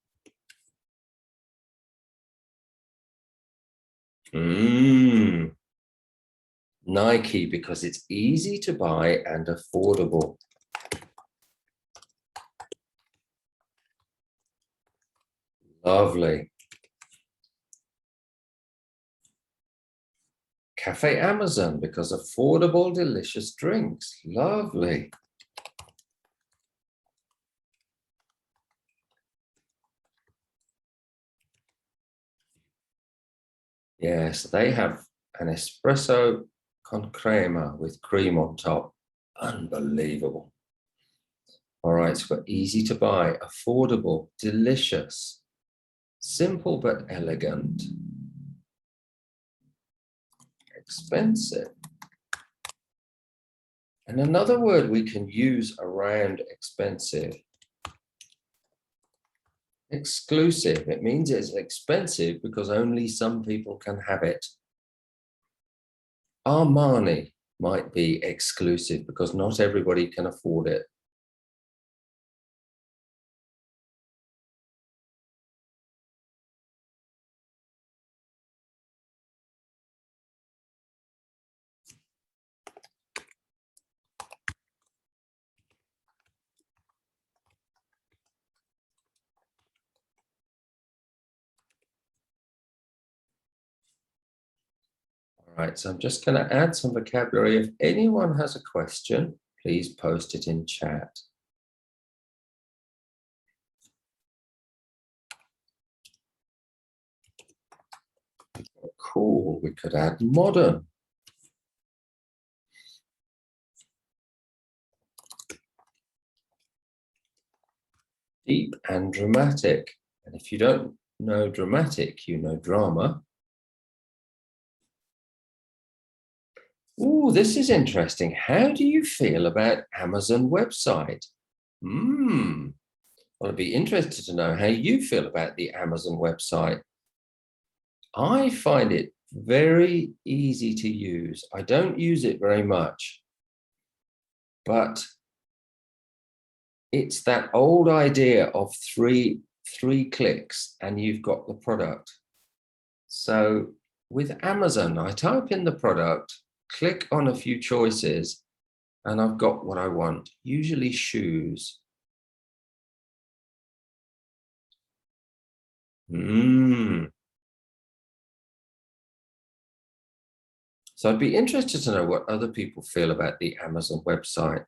Nike, because it's easy to buy and affordable. Lovely. Cafe Amazon, because affordable, delicious drinks. Lovely. Yes, they have an espresso con crema with cream on top. Unbelievable. All right, so we're easy to buy, affordable, delicious, simple but elegant, expensive. And another word we can use around expensive, exclusive. It means it's expensive because only some people can have it. Armani might be exclusive because not everybody can afford it. right, so I'm just going to add some vocabulary. If anyone has a question, please post it in chat. Cool, we could add modern. Deep and dramatic. And if you don't know dramatic, you know drama. Oh, this is interesting. How do you feel about Amazon website? Well, I'd be interested to know how you feel about the Amazon website. I find it very easy to use. I don't use it very much, but it's that old idea of three clicks and you've got the product. So with Amazon, I type in the product, click on a few choices, and I've got what I want, usually shoes. So I'd be interested to know what other people feel about the Amazon website.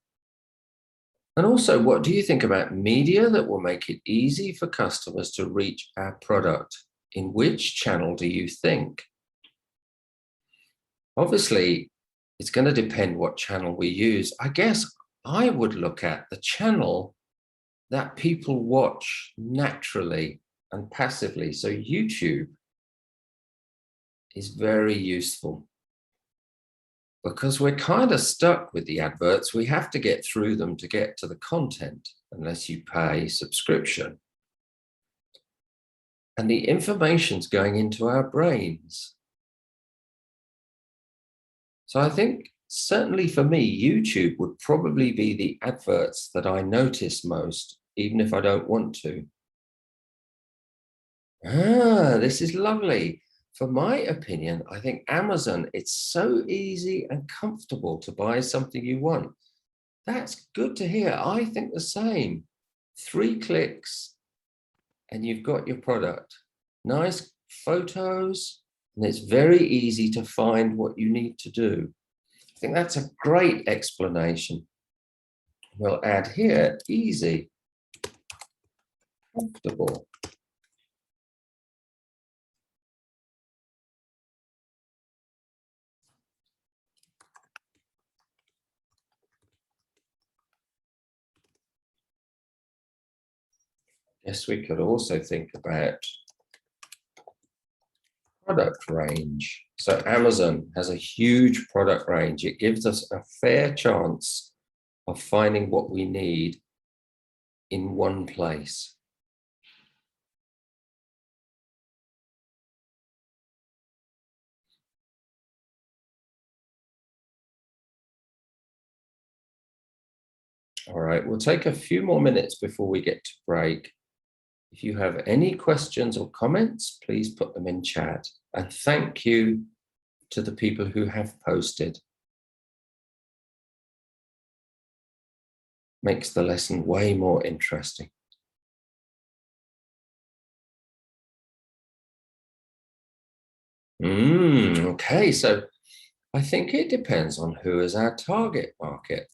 And also, what do you think about media that will make it easy for customers to reach our product? In which channel do you think? Obviously, it's going to depend what channel we use. I guess I would look at the channel that people watch naturally and passively. So YouTube is very useful because we're kind of stuck with the adverts. We have to get through them to get to the content unless you pay subscription. And the information's going into our brains. So I think certainly for me, YouTube would probably be the adverts that I notice most, even if I don't want to. This is lovely. For my opinion, I think Amazon, it's so easy and comfortable to buy something you want. That's good to hear. I think the same. 3 clicks and you've got your product. Nice photos, and it's very easy to find what you need to do. I think that's a great explanation. We'll add here, easy, comfortable. Yes, we could also think about product range. So Amazon has a huge product range. It gives us a fair chance of finding what we need in one place. All right, we'll take a few more minutes before we get to break. If you have any questions or comments, please put them in chat. And thank you to the people who have posted. Makes the lesson way more interesting. Okay, so I think it depends on who is our target market.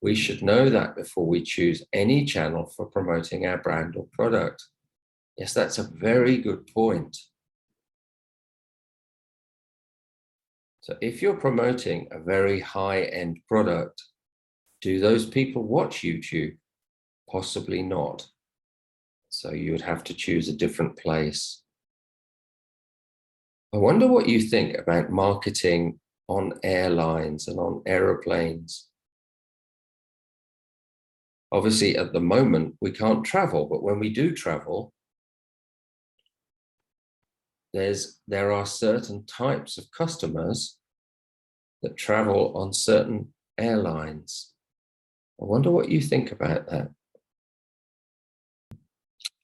We should know that before we choose any channel for promoting our brand or product. Yes, that's a very good point. So if you're promoting a very high-end product, do those people watch YouTube? Possibly not. So you would have to choose a different place. I wonder what you think about marketing on airlines and on aeroplanes. Obviously, at the moment, we can't travel, but when we do travel, there are certain types of customers that travel on certain airlines. I wonder what you think about that.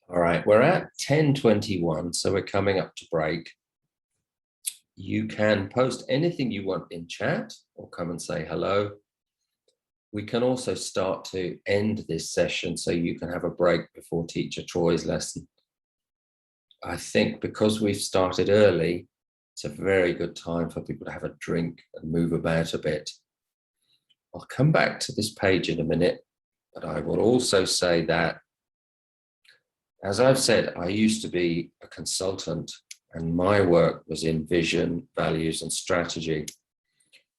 All right, we're at 10:21, so we're coming up to break. You can post anything you want in chat or come and say hello. We can also start to end this session so you can have a break before Teacher Troy's lesson. I think because we've started early, It's a very good time for people to have a drink and move about a bit. I'll come back to this page in a minute, but I will also say that, as I've said, I used to be a consultant and my work was in vision, values, and strategy.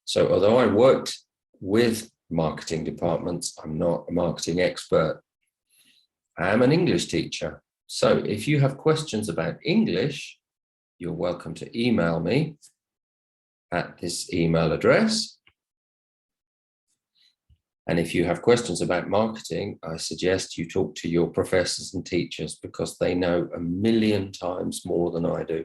So although I worked with marketing departments, I'm not a marketing expert. I am an English teacher. So if you have questions about English, you're welcome to email me at this email address. And if you have questions about marketing, I suggest you talk to your professors and teachers because they know a million times more than I do.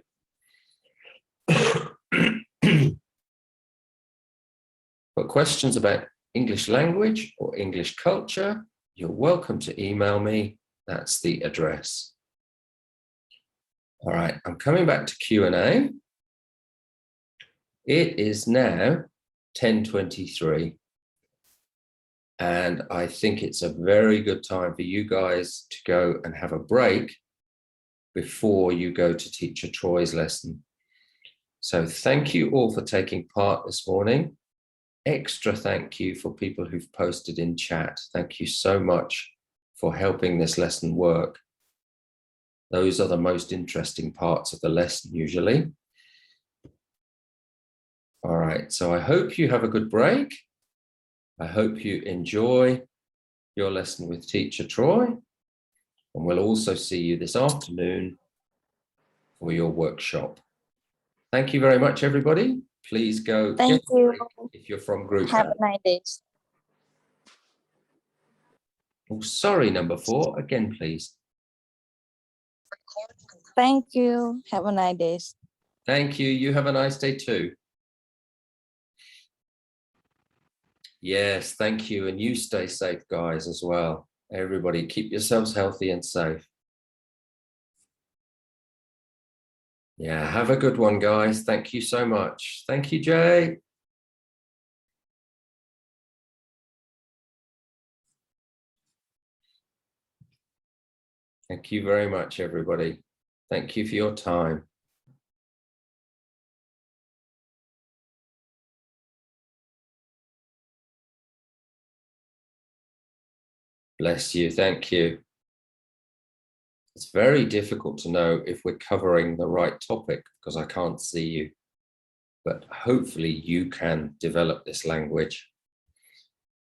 But questions about English language or English culture, you're welcome to email me. That's the address. All right, I'm coming back to Q&A. It is now 10:23. And I think it's a very good time for you guys to go and have a break before you go to Teacher Troy's lesson. So thank you all for taking part this morning. Extra thank you for people who've posted in chat. Thank you so much for helping this lesson work. Those are the most interesting parts of the lesson usually. All right, so I hope you have a good break. I hope you enjoy your lesson with Teacher Troy, and we'll also see you this afternoon for your workshop. Thank you very much, everybody. Please go. Thank you. If you're from group. Have a nice day. Oh, sorry, number 4. Again, please. Thank you. Have a nice day. Thank you. You have a nice day too. Yes, thank you. And you stay safe, guys, as well. Everybody, keep yourselves healthy and safe. Yeah, have a good one, guys. Thank you so much. Thank you, Jay. Thank you very much, everybody. Thank you for your time. Bless you. Thank you. It's very difficult to know if we're covering the right topic because I can't see you. But hopefully you can develop this language.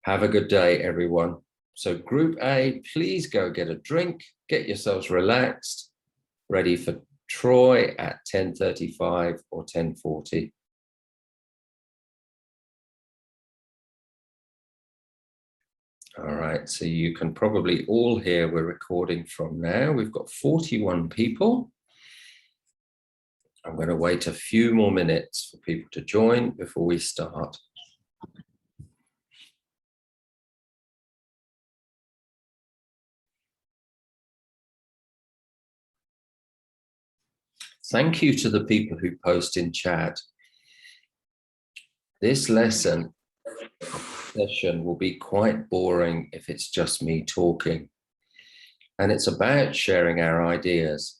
Have a good day, everyone. So Group A, please go get a drink, get yourselves relaxed, ready for Troy at 10:35 or 10:40. All right, so you can probably all hear we're recording from now. We've got 41 people. I'm going to wait a few more minutes for people to join before we start. Thank you to the people who post in chat. This lesson session will be quite boring if it's just me talking. And it's about sharing our ideas.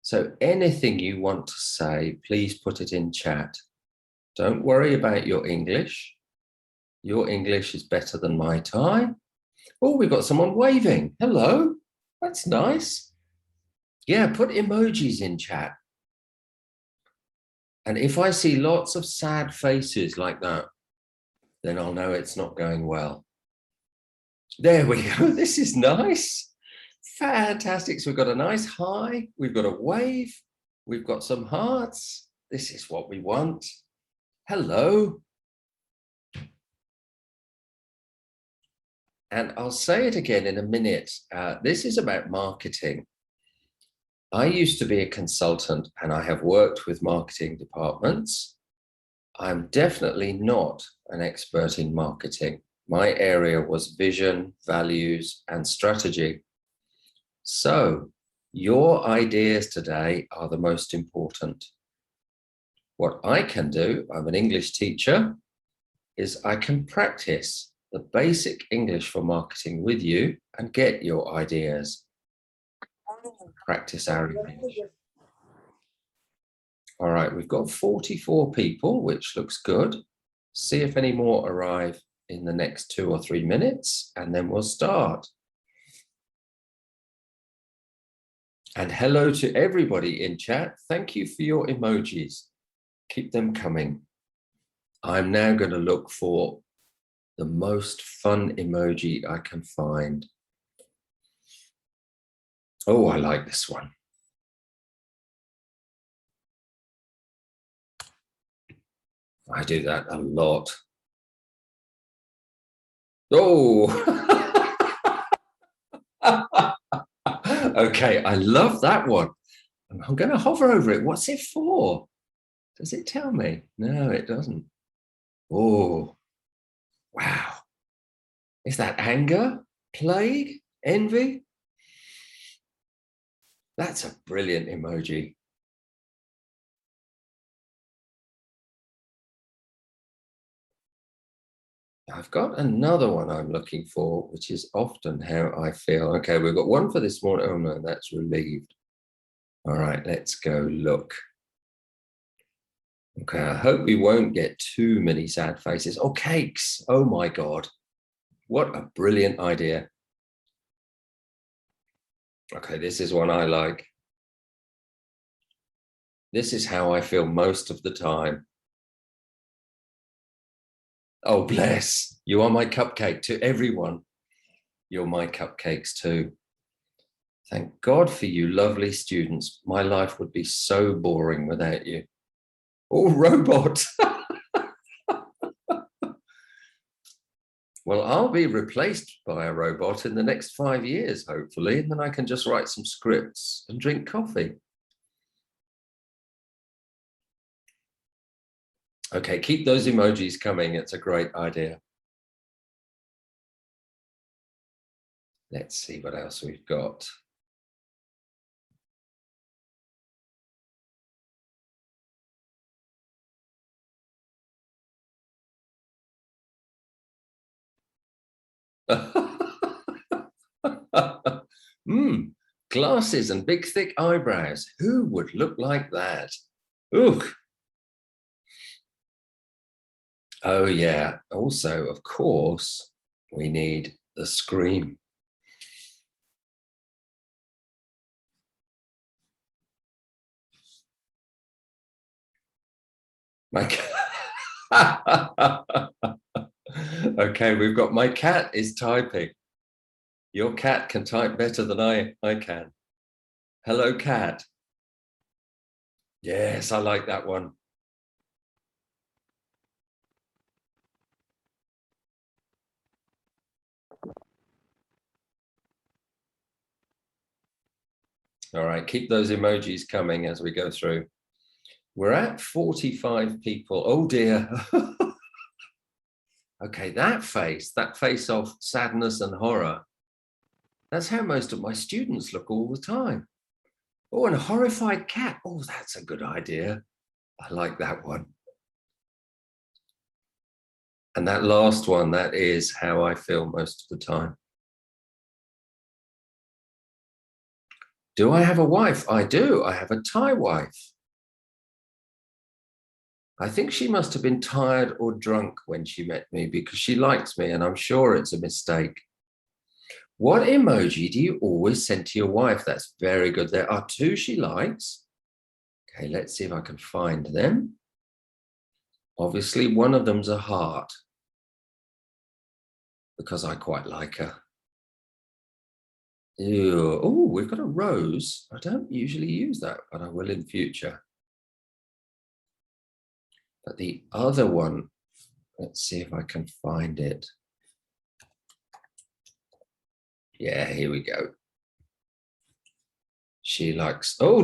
So anything you want to say, please put it in chat. Don't worry about your English. Your English is better than my Thai. Oh, we've got someone waving. Hello. That's nice. Yeah, put emojis in chat. And if I see lots of sad faces like that, then I'll know it's not going well. There we go. This is nice. Fantastic. So we've got a nice hi. We've got a wave. We've got some hearts. This is what we want. Hello. And I'll say it again in a minute. This is about marketing. I used to be a consultant and I have worked with marketing departments. I'm definitely not an expert in marketing. My area was vision, values, and strategy. So your ideas today are the most important. What I can do, I'm an English teacher, is I can practice the basic English for marketing with you and get your ideas. Practice our English. All right, we've got 44 people, which looks good. See if any more arrive in the next 2 or 3 minutes, and then we'll start. And hello to everybody in chat. Thank you for your emojis. Keep them coming. I'm now going to look for the most fun emoji I can find. Oh, I like this one. I do that a lot. Oh, okay. I love that one. I'm going to hover over it. What's it for? Does it tell me? No, it doesn't. Oh, wow. Is that anger, plague, envy? That's a brilliant emoji. I've got another one I'm looking for, which is often how I feel. Okay, we've got one for this morning. Oh no, that's relieved. All right, let's go look. Okay, I hope we won't get too many sad faces. Oh, cakes. Oh my God. What a brilliant idea. Okay, this is one I like. This is how I feel most of the time. Oh, bless. You are my cupcake to everyone. You're my cupcakes too. Thank God for you, lovely students. My life would be so boring without you. Oh, robot. Well, I'll be replaced by a robot in the next 5 years, hopefully, and then I can just write some scripts and drink coffee. Okay, keep those emojis coming. It's a great idea. Let's see what else we've got. Glasses and big thick eyebrows. Who would look like that? Ooh. Oh yeah. Also, of course, we need the scream. My cat. Okay, we've got my cat is typing. Your cat can type better than I can. Hello, cat. Yes, I like that one. All right, keep those emojis coming as we go through. We're at 45 people. Oh dear. Okay, that face of sadness and horror. That's how most of my students look all the time. Oh, and a horrified cat. Oh, that's a good idea. I like that one. And that last one, that is how I feel most of the time. Do I have a wife? I do. I have a Thai wife. I think she must have been tired or drunk when she met me because she likes me, and I'm sure it's a mistake. What emoji do you always send to your wife? That's very good. There are 2 she likes. Okay, let's see if I can find them. Obviously, one of them's a heart because I quite like her. Ew. Oh, we've got a rose. I don't usually use that, but I will in future. But the other one, let's see if I can find it. Yeah, here we go. She likes, oh,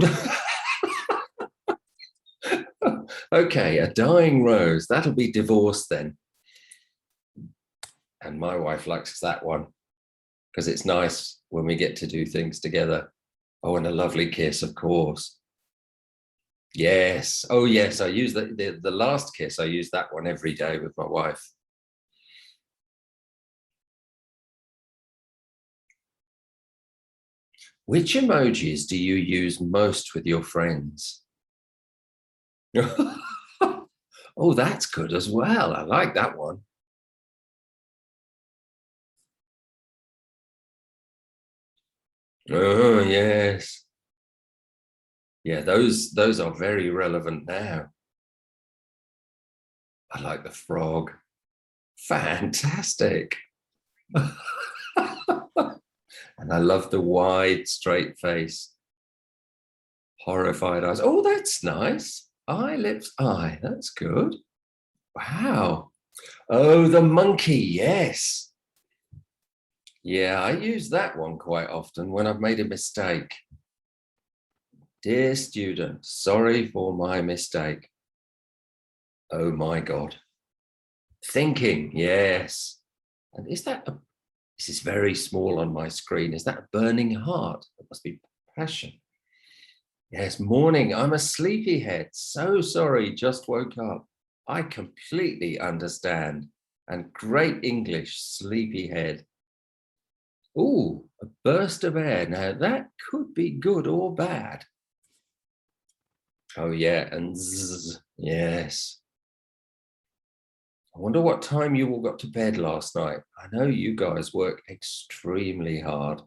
okay, a dying rose. That'll be divorce then. And my wife likes that one because it's nice when we get to do things together. Oh, and a lovely kiss, of course. Yes. Oh, yes. I use the last kiss. I use that one every day with my wife. Which emojis do you use most with your friends? Oh, that's good as well. I like that one. Oh, yes. Yeah, those are very relevant now. I like the frog. Fantastic. And I love the wide, straight face. Horrified eyes. Oh, that's nice. Eye, lips, eye. That's good. Wow. Oh, the monkey. Yes. Yeah, I use that one quite often when I've made a mistake. Dear student, sorry for my mistake. Oh my God. Thinking. Yes. And is that this is very small on my screen. Is that a burning heart? It must be passion. Yes, morning. I'm a sleepyhead. So sorry, just woke up. I completely understand. And great English, sleepyhead. Ooh, a burst of air. Now that could be good or bad. Oh yeah, and zzz, yes. I wonder what time you all got to bed last night. I know you guys work extremely hard.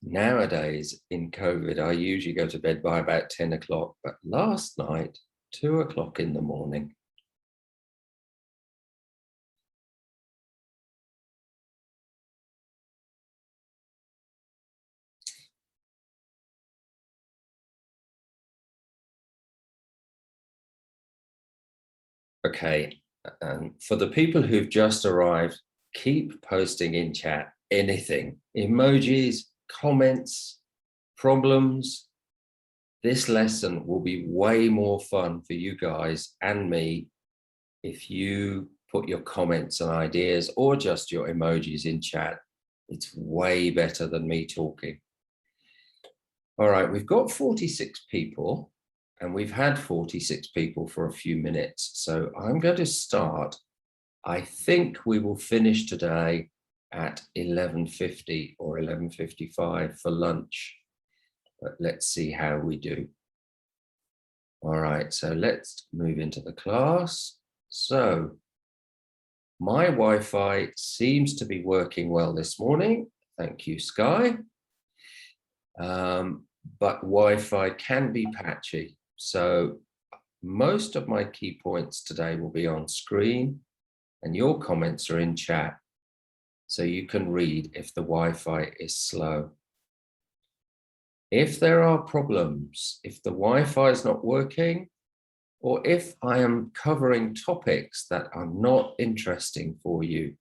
Nowadays in COVID, I usually go to bed by about 10 o'clock, but last night, 2 o'clock in the morning. Okay, and for the people who've just arrived, keep posting in chat anything, emojis, comments, problems. This lesson will be way more fun for you guys and me if you put your comments and ideas or just your emojis in chat. It's way better than me talking. All right, we've got 46 people and we've had 46 people for a few minutes. So I'm going to start. I think we will finish today at 11:50 or 11:55 for lunch, but let's see how we do. All right, so let's move into the class. So my Wi-Fi seems to be working well this morning. Thank you, Sky. But Wi-Fi can be patchy. So most of my key points today will be on screen and your comments are in chat. So you can read if the Wi-Fi is slow. If there are problems, if the Wi-Fi is not working, or if I am covering topics that are not interesting for you,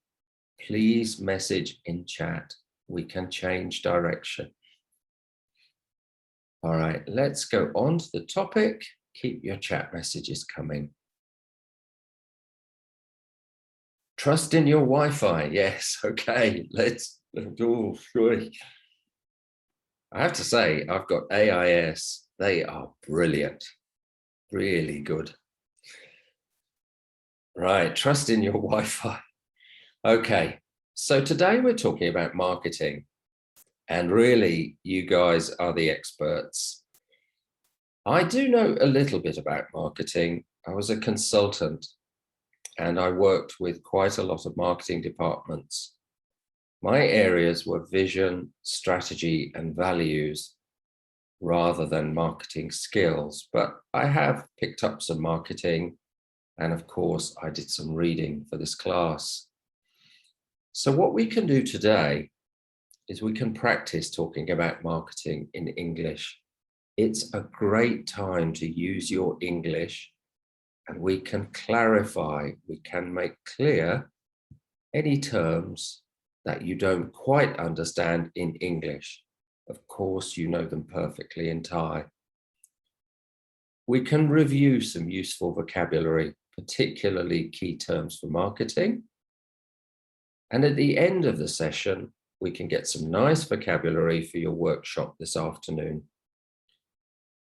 please message in chat. We can change direction. All right, let's go on to the topic. Keep your chat messages coming. Trust in your Wi-Fi. Yes, okay, let's do. I have to say, I've got AIS. They are brilliant, really good. Right, trust in your Wi-Fi. Okay, so today we're talking about marketing. And really, you guys are the experts. I do know a little bit about marketing. I was a consultant and I worked with quite a lot of marketing departments. My areas were vision, strategy, and values rather than marketing skills, but I have picked up some marketing. And of course, I did some reading for this class. So what we can do today is we can practice talking about marketing in English. It's a great time to use your English and we can clarify, we can make clear any terms that you don't quite understand in English. Of course, you know them perfectly in Thai. We can review some useful vocabulary, particularly key terms for marketing. And at the end of the session, we can get some nice vocabulary for your workshop this afternoon.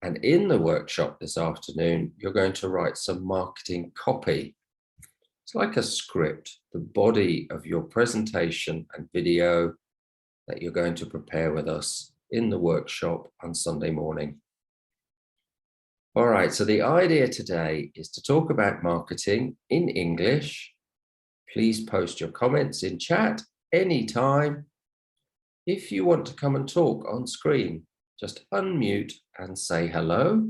And in the workshop this afternoon, you're going to write some marketing copy. It's like a script, the body of your presentation and video that you're going to prepare with us in the workshop on Sunday morning. All right, so the idea today is to talk about marketing in English. Please post your comments in chat anytime. If you want to come and talk on screen, just unmute and say hello,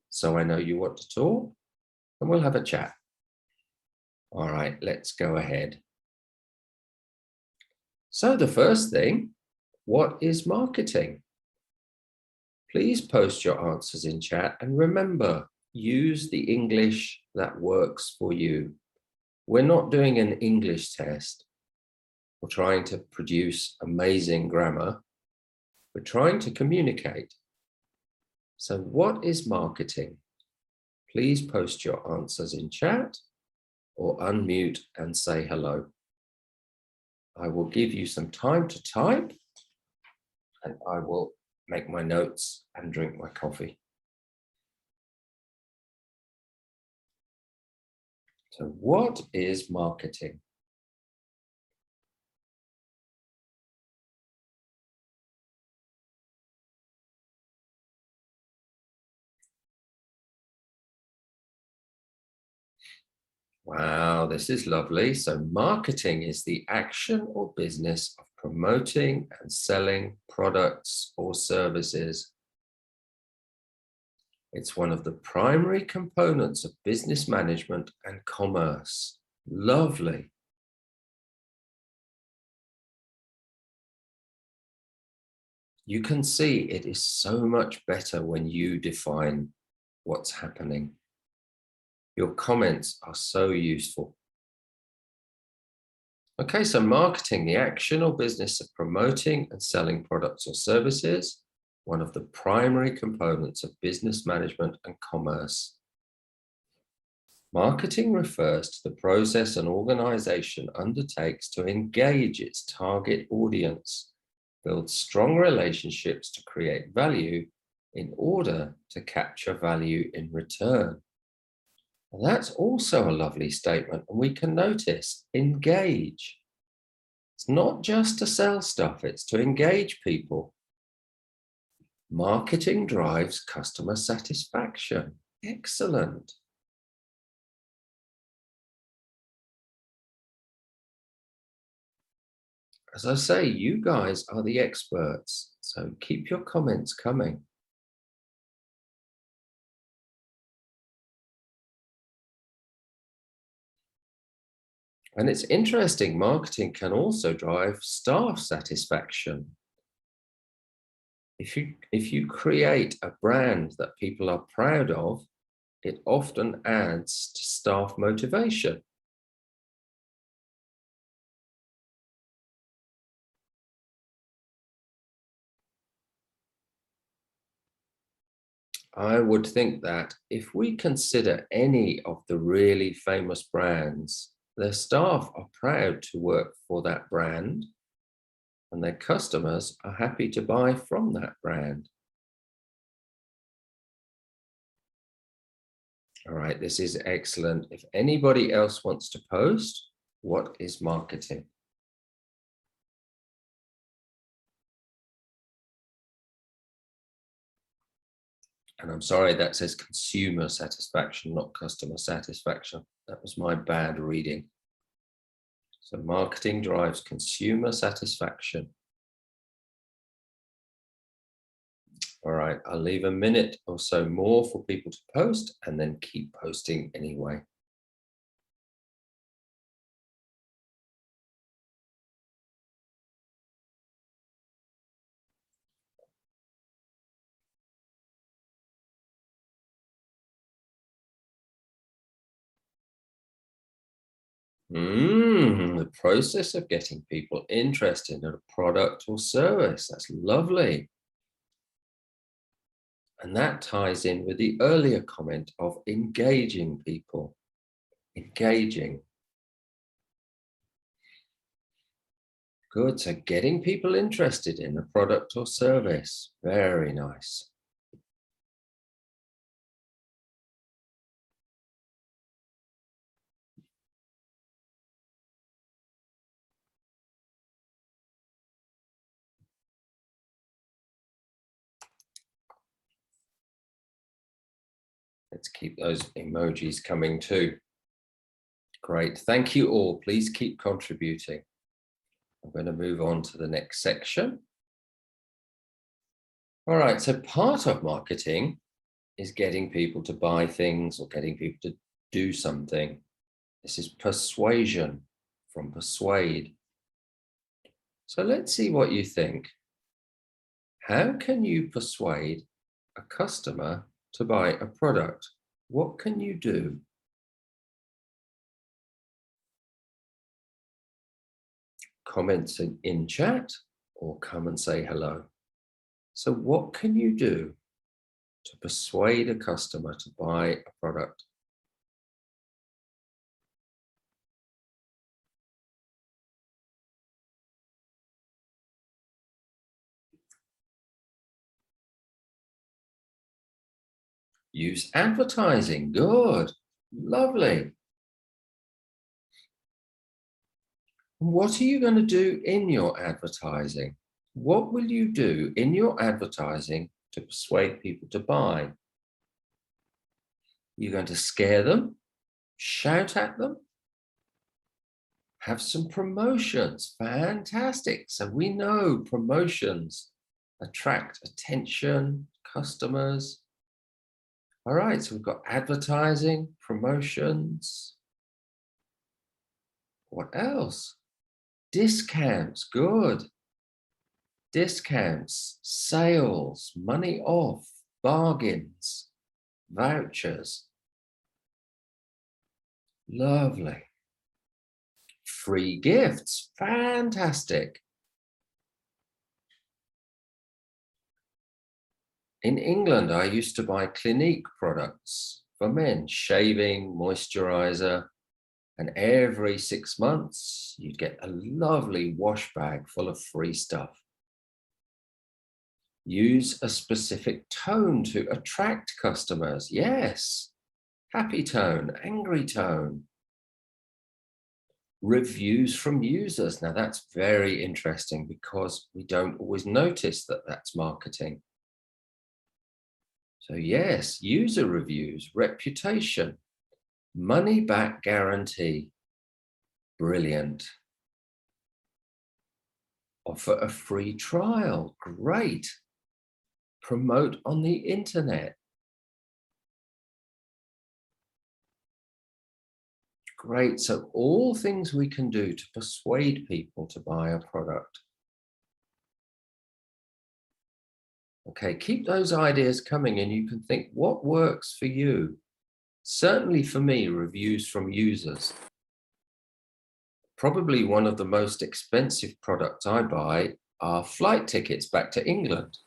so I know you want to talk, and we'll have a chat. All right, let's go ahead. So the first thing, what is marketing? Please post your answers in chat, and remember, use the English that works for you. We're not doing an English test. We're trying to produce amazing grammar. We're trying to communicate. So what is marketing? Please post your answers in chat or unmute and say hello. I will give you some time to type, and I will make my notes and drink my coffee. So what is marketing? Wow, this is lovely. So marketing is the action or business of promoting and selling products or services. It's one of the primary components of business management and commerce. Lovely. You can see it is so much better when you define what's happening. Your comments are so useful. Okay, so marketing, the action or business of promoting and selling products or services, one of the primary components of business management and commerce. Marketing refers to the process an organization undertakes to engage its target audience, build strong relationships to create value in order to capture value in return. And that's also a lovely statement, and we can notice engage. It's not just to sell stuff, it's to engage people. Marketing drives customer satisfaction. Excellent. As I say, you guys are the experts, so keep your comments coming. And it's interesting, marketing can also drive staff satisfaction. If you create a brand that people are proud of, it often adds to staff motivation. I would think that if we consider any of the really famous brands, their staff are proud to work for that brand, and their customers are happy to buy from that brand. All right, this is excellent. If anybody else wants to post, what is marketing? And I'm sorry, that says consumer satisfaction, not customer satisfaction. That was my bad reading. So marketing drives consumer satisfaction. All right, I'll leave a minute or so more for people to post and then keep posting anyway. The process of getting people interested in a product or service. That's lovely. And that ties in with the earlier comment of engaging people. Engaging. Good, so getting people interested in a product or service. Very nice. Let's keep those emojis coming too. Great. Thank you all. Please keep contributing. I'm going to move on to the next section. All right. So part of marketing is getting people to buy things or getting people to do something. This is persuasion, from persuade. So let's see what you think. How can you persuade a customer to buy a product? What can you do? Comments in chat or come and say hello. So what can you do to persuade a customer to buy a product? Use advertising. Good. Lovely. What are you going to do in your advertising? What will you do in your advertising to persuade people to buy? You're going to scare them, shout at them, have some promotions. Fantastic. So we know promotions attract attention, customers. All right, so we've got advertising, promotions. What else? Discounts, good. Discounts, sales, money off, bargains, vouchers. Lovely. Free gifts, fantastic. In England, I used to buy Clinique products for men, shaving, moisturizer, and every 6 months, you'd get a lovely wash bag full of free stuff. Use a specific tone to attract customers. Yes, happy tone, angry tone. Reviews from users. Now that's very interesting because we don't always notice that that's marketing. So yes, user reviews, reputation, money back guarantee. Brilliant. Offer a free trial. Great. Promote on the internet. Great. So all things we can do to persuade people to buy a product. Okay, keep those ideas coming and you can think what works for you. Certainly for me, reviews from users. Probably one of the most expensive products I buy are flight tickets back to England,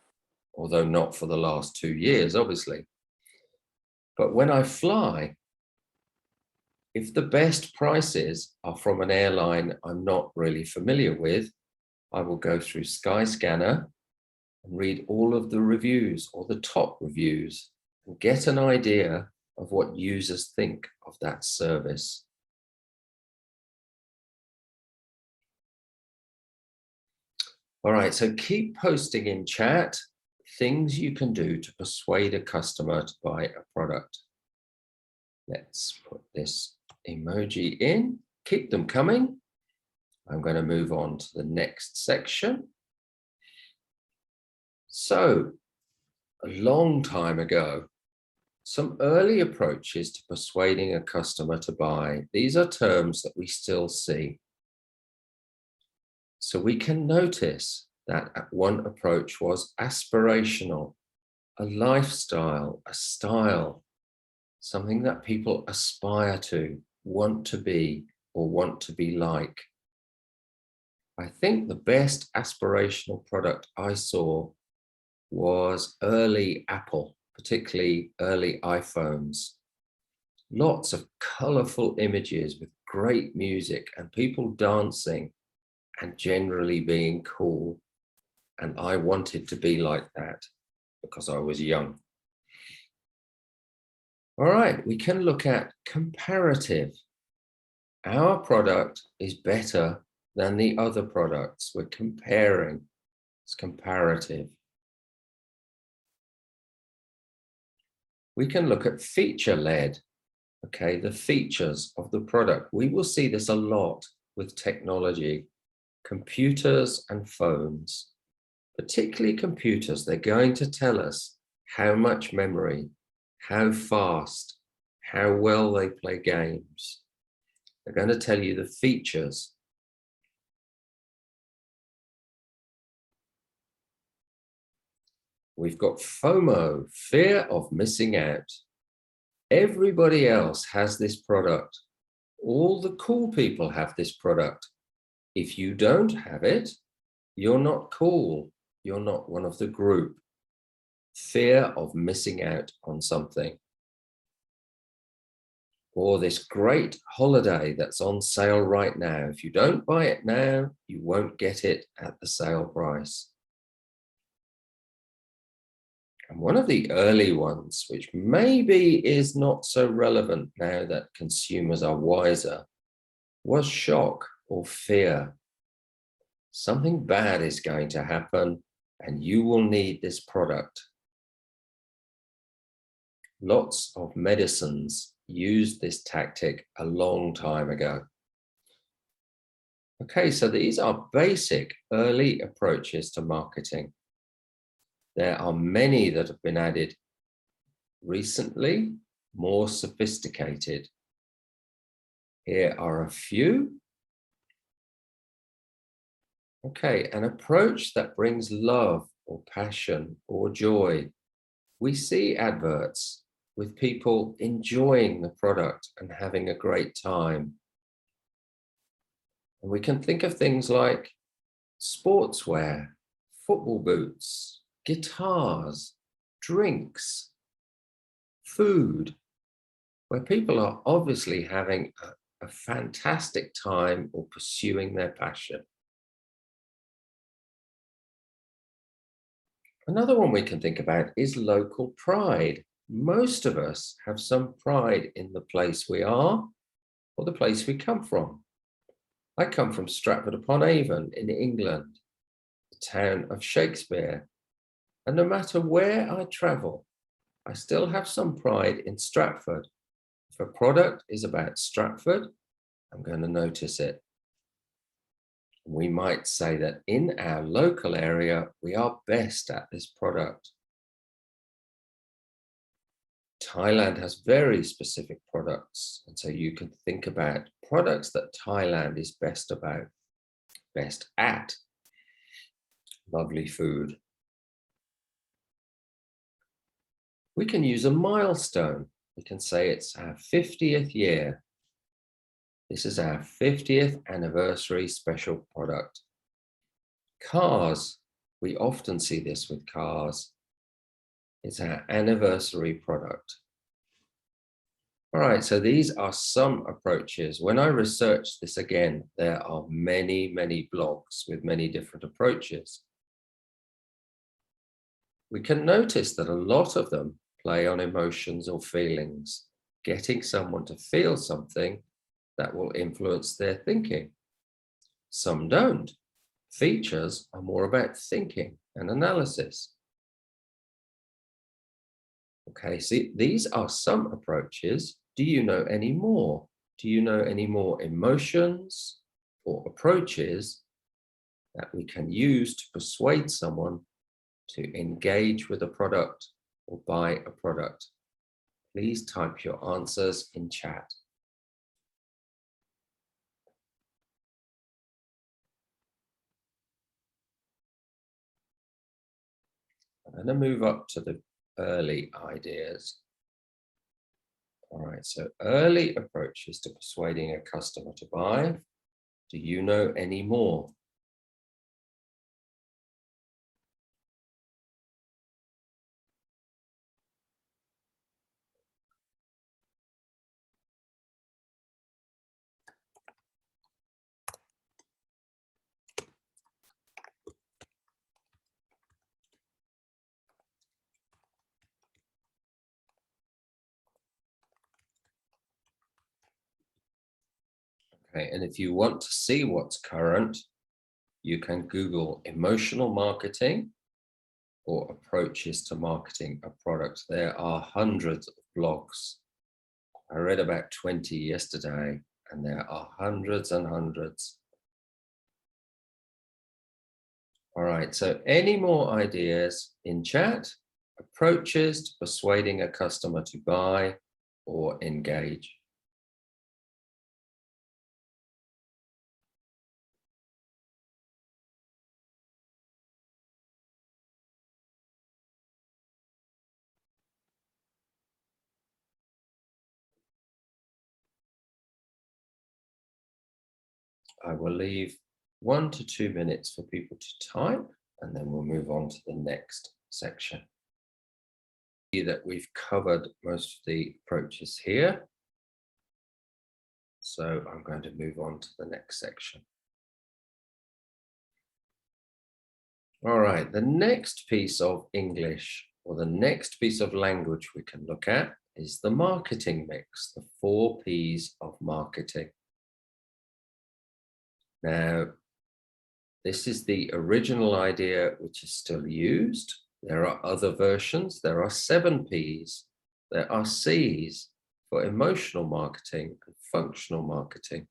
although not for the last 2 years, obviously. But when I fly, if the best prices are from an airline I'm not really familiar with, I will go through Skyscanner and read all of the reviews or the top reviews and get an idea of what users think of that service. All right, so keep posting in chat things you can do to persuade a customer to buy a product. Let's put this emoji in, keep them coming. I'm going to move on to the next section. So, a long time ago, some early approaches to persuading a customer to buy. These are terms that we still see. So we can notice that one approach was aspirational, a lifestyle, a style, something that people aspire to, want to be, or want to be like. I think the best aspirational product I saw was early Apple, particularly early iPhones. Lots of colorful images with great music and people dancing and generally being cool. And I wanted to be like that because I was young. All right, we can look at comparative. Our product is better than the other products. We're comparing. It's comparative. We can look at feature-led, okay, the features of the product. We will see this a lot with technology, computers and phones, particularly computers. They're going to tell us how much memory, how fast, how well they play games. They're going to tell you the features. We've got FOMO, fear of missing out. Everybody else has this product. All the cool people have this product. If you don't have it, you're not cool. You're not one of the group. Fear of missing out on something. Or this great holiday that's on sale right now. If you don't buy it now, you won't get it at the sale price. And one of the early ones, which maybe is not so relevant now that consumers are wiser, was shock or fear. Something bad is going to happen and you will need this product. Lots of medicines used this tactic a long time ago. Okay, so these are basic early approaches to marketing. There are many that have been added recently, more sophisticated. Here are a few. Okay, an approach that brings love or passion or joy. We see adverts with people enjoying the product and having a great time. And we can think of things like sportswear, football boots, guitars, drinks, food, where people are obviously having a fantastic time or pursuing their passion. Another one we can think about is local pride. Most of us have some pride in the place we are or the place we come from. I come from Stratford-upon-Avon in England, the town of Shakespeare. And no matter where I travel, I still have some pride in Stratford. If a product is about Stratford, I'm going to notice it. We might say that in our local area, we are best at this product. Thailand has very specific products, and so you can think about products that Thailand is best about, best at. Lovely food. We can use a milestone. We can say it's our 50th year. This is our 50th anniversary special product. Cars, we often see this with cars. It's our anniversary product. All right, so these are some approaches. When I researched this again, there are many, many blogs with many different approaches. We can notice that a lot of them play on emotions or feelings, getting someone to feel something that will influence their thinking. Some don't. Features are more about thinking and analysis. Okay, see, these are some approaches. Do you know any more? Do you know any more emotions or approaches that we can use to persuade someone to engage with a product or buy a product? Please type your answers in chat. I'm going to move up to the early ideas. All right, so early approaches to persuading a customer to buy. Do you know any more? Okay, and if you want to see what's current, you can Google emotional marketing or approaches to marketing a product. There are hundreds of blogs. I read about 20 yesterday, and there are hundreds and hundreds. All right, so any more ideas in chat? Approaches to persuading a customer to buy or engage. I will leave 1 to 2 minutes for people to type, and then we'll move on to the next section. See that we've covered most of the approaches here. So I'm going to move on to the next section. All right, the next piece of English, or the next piece of language we can look at, is the marketing mix, the 4 Ps of marketing. Now, this is the original idea which is still used. There are other versions. There are 7 Ps. There are Cs for emotional marketing and functional marketing.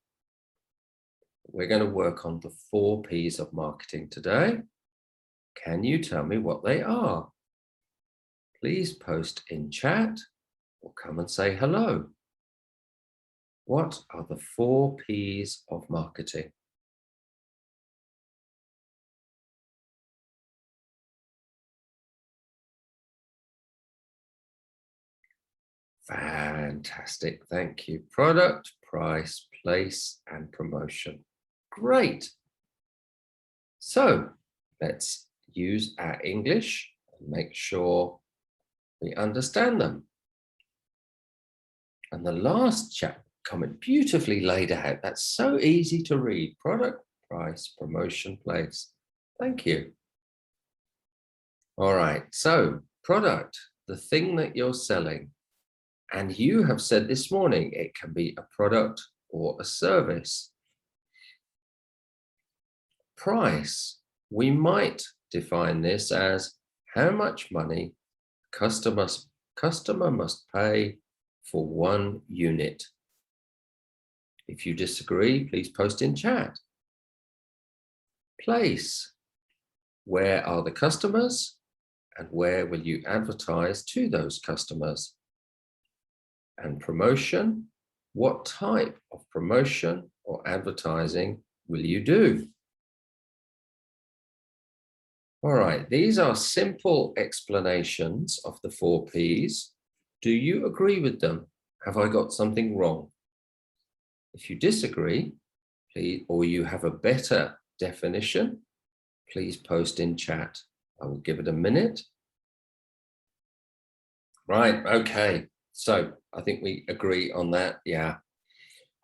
We're going to work on the 4 Ps of marketing today. Can you tell me what they are? Please post in chat or come and say hello. What are the 4 Ps of marketing? Fantastic, thank you. Product, price, place, and promotion. Great. So let's use our English and make sure we understand them. And the last comment beautifully laid out. That's so easy to read. Product, price, promotion, place. Thank you. All right, so product, the thing that you're selling. And you have said this morning, it can be a product or a service. Price, we might define this as how much money customer must pay for 1 unit. If you disagree, please post in chat. Place, where are the customers and where will you advertise to those customers? And promotion, what type of promotion or advertising will you do? All right, these are simple explanations of the 4 Ps. Do you agree with them? Have I got something wrong? If you disagree, please, or you have a better definition, please post in chat. I will give it a minute. Right, okay. So I think we agree on that, yeah.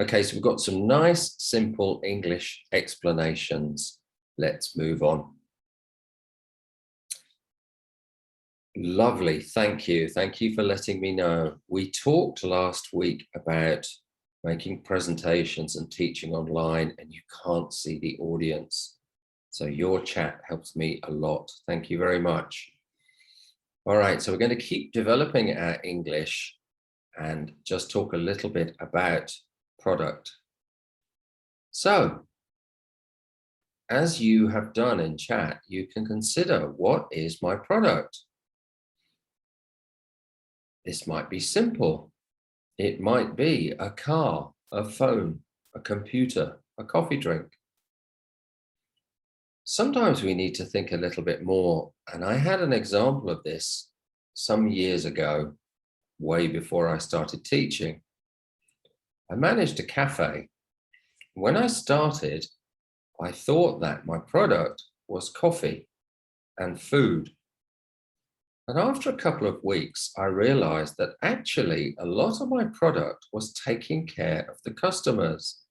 Okay, so we've got some nice, simple English explanations. Let's move on. Lovely, thank you. Thank you for letting me know. We talked last week about making presentations and teaching online, and you can't see the audience. So your chat helps me a lot. Thank you very much. All right, so we're going to keep developing our English and just talk a little bit about product. So, as you have done in chat, you can consider, what is my product? This might be simple. It might be a car, a phone, a computer, a coffee drink. Sometimes we need to think a little bit more, and I had an example of this some years ago, way before I started teaching. I managed a cafe. When I started, I thought that my product was coffee and food. And after a couple of weeks, I realized that actually a lot of my product was taking care of the customers.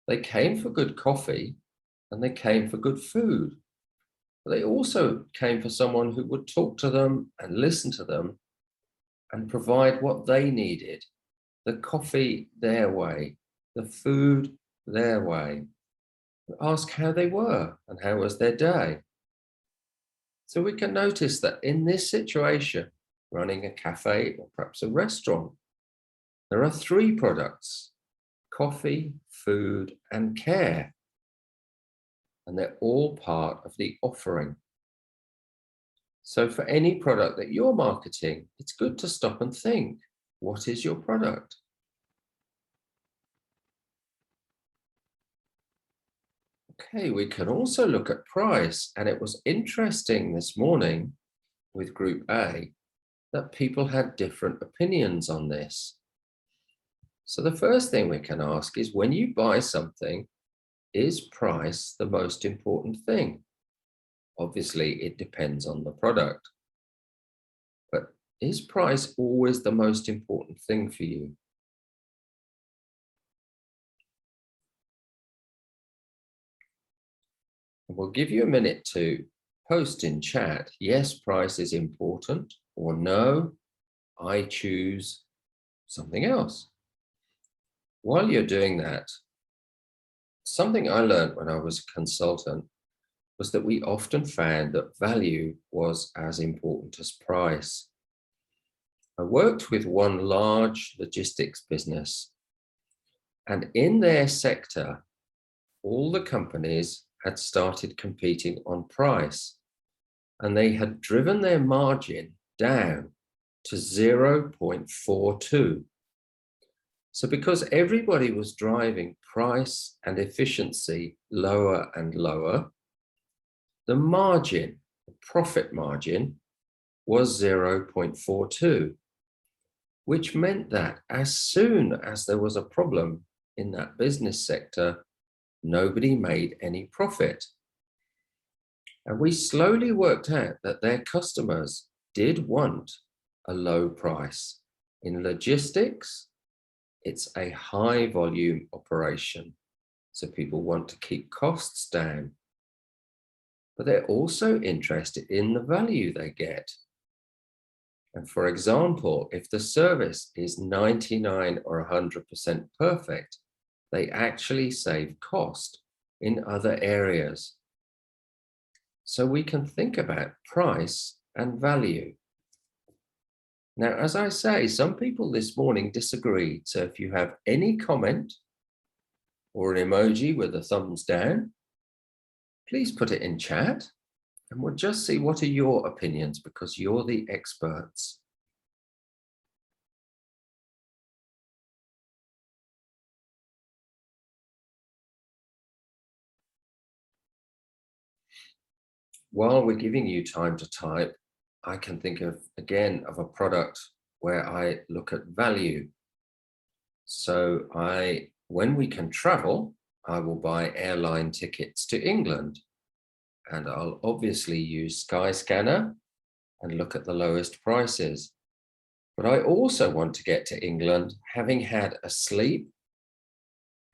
They came for good coffee and they came for good food. But they also came for someone who would talk to them and listen to them and provide what they needed. The coffee their way, the food their way. Ask how they were and how was their day. So we can notice that in this situation, running a cafe or perhaps a restaurant, there are three products: coffee, food, and care. And they're all part of the offering. So for any product that you're marketing, it's good to stop and think, what is your product? Okay, we can also look at price. And it was interesting this morning with Group A that people had different opinions on this. So the first thing we can ask is, when you buy something, is price the most important thing? Obviously, it depends on the product. But is price always the most important thing for you? We'll give you a minute to post in chat, yes, price is important, or no, I choose something else. While you're doing that, something I learned when I was a consultant was that we often found that value was as important as price. I worked with one large logistics business, and in their sector, all the companies had started competing on price, and they had driven their margin down to 0.42. So because everybody was driving price and efficiency lower and lower, the margin, the profit margin, was 0.42, which meant that as soon as there was a problem in that business sector, nobody made any profit. And we slowly worked out that their customers did want a low price. In logistics, it's a high volume operation, so people want to keep costs down. But they're also interested in the value they get. And for example, if the service is 99 or 100% perfect, they actually save cost in other areas. So we can think about price and value. Now, as I say, some people this morning disagreed. So if you have any comment or an emoji with a thumbs down, please put it in chat, and we'll just see what are your opinions, because you're the experts. While we're giving you time to type, I can think of, again, of a product where I look at value. So when we can travel, I will buy airline tickets to England, and I'll obviously use Skyscanner and look at the lowest prices. But I also want to get to England having had a sleep,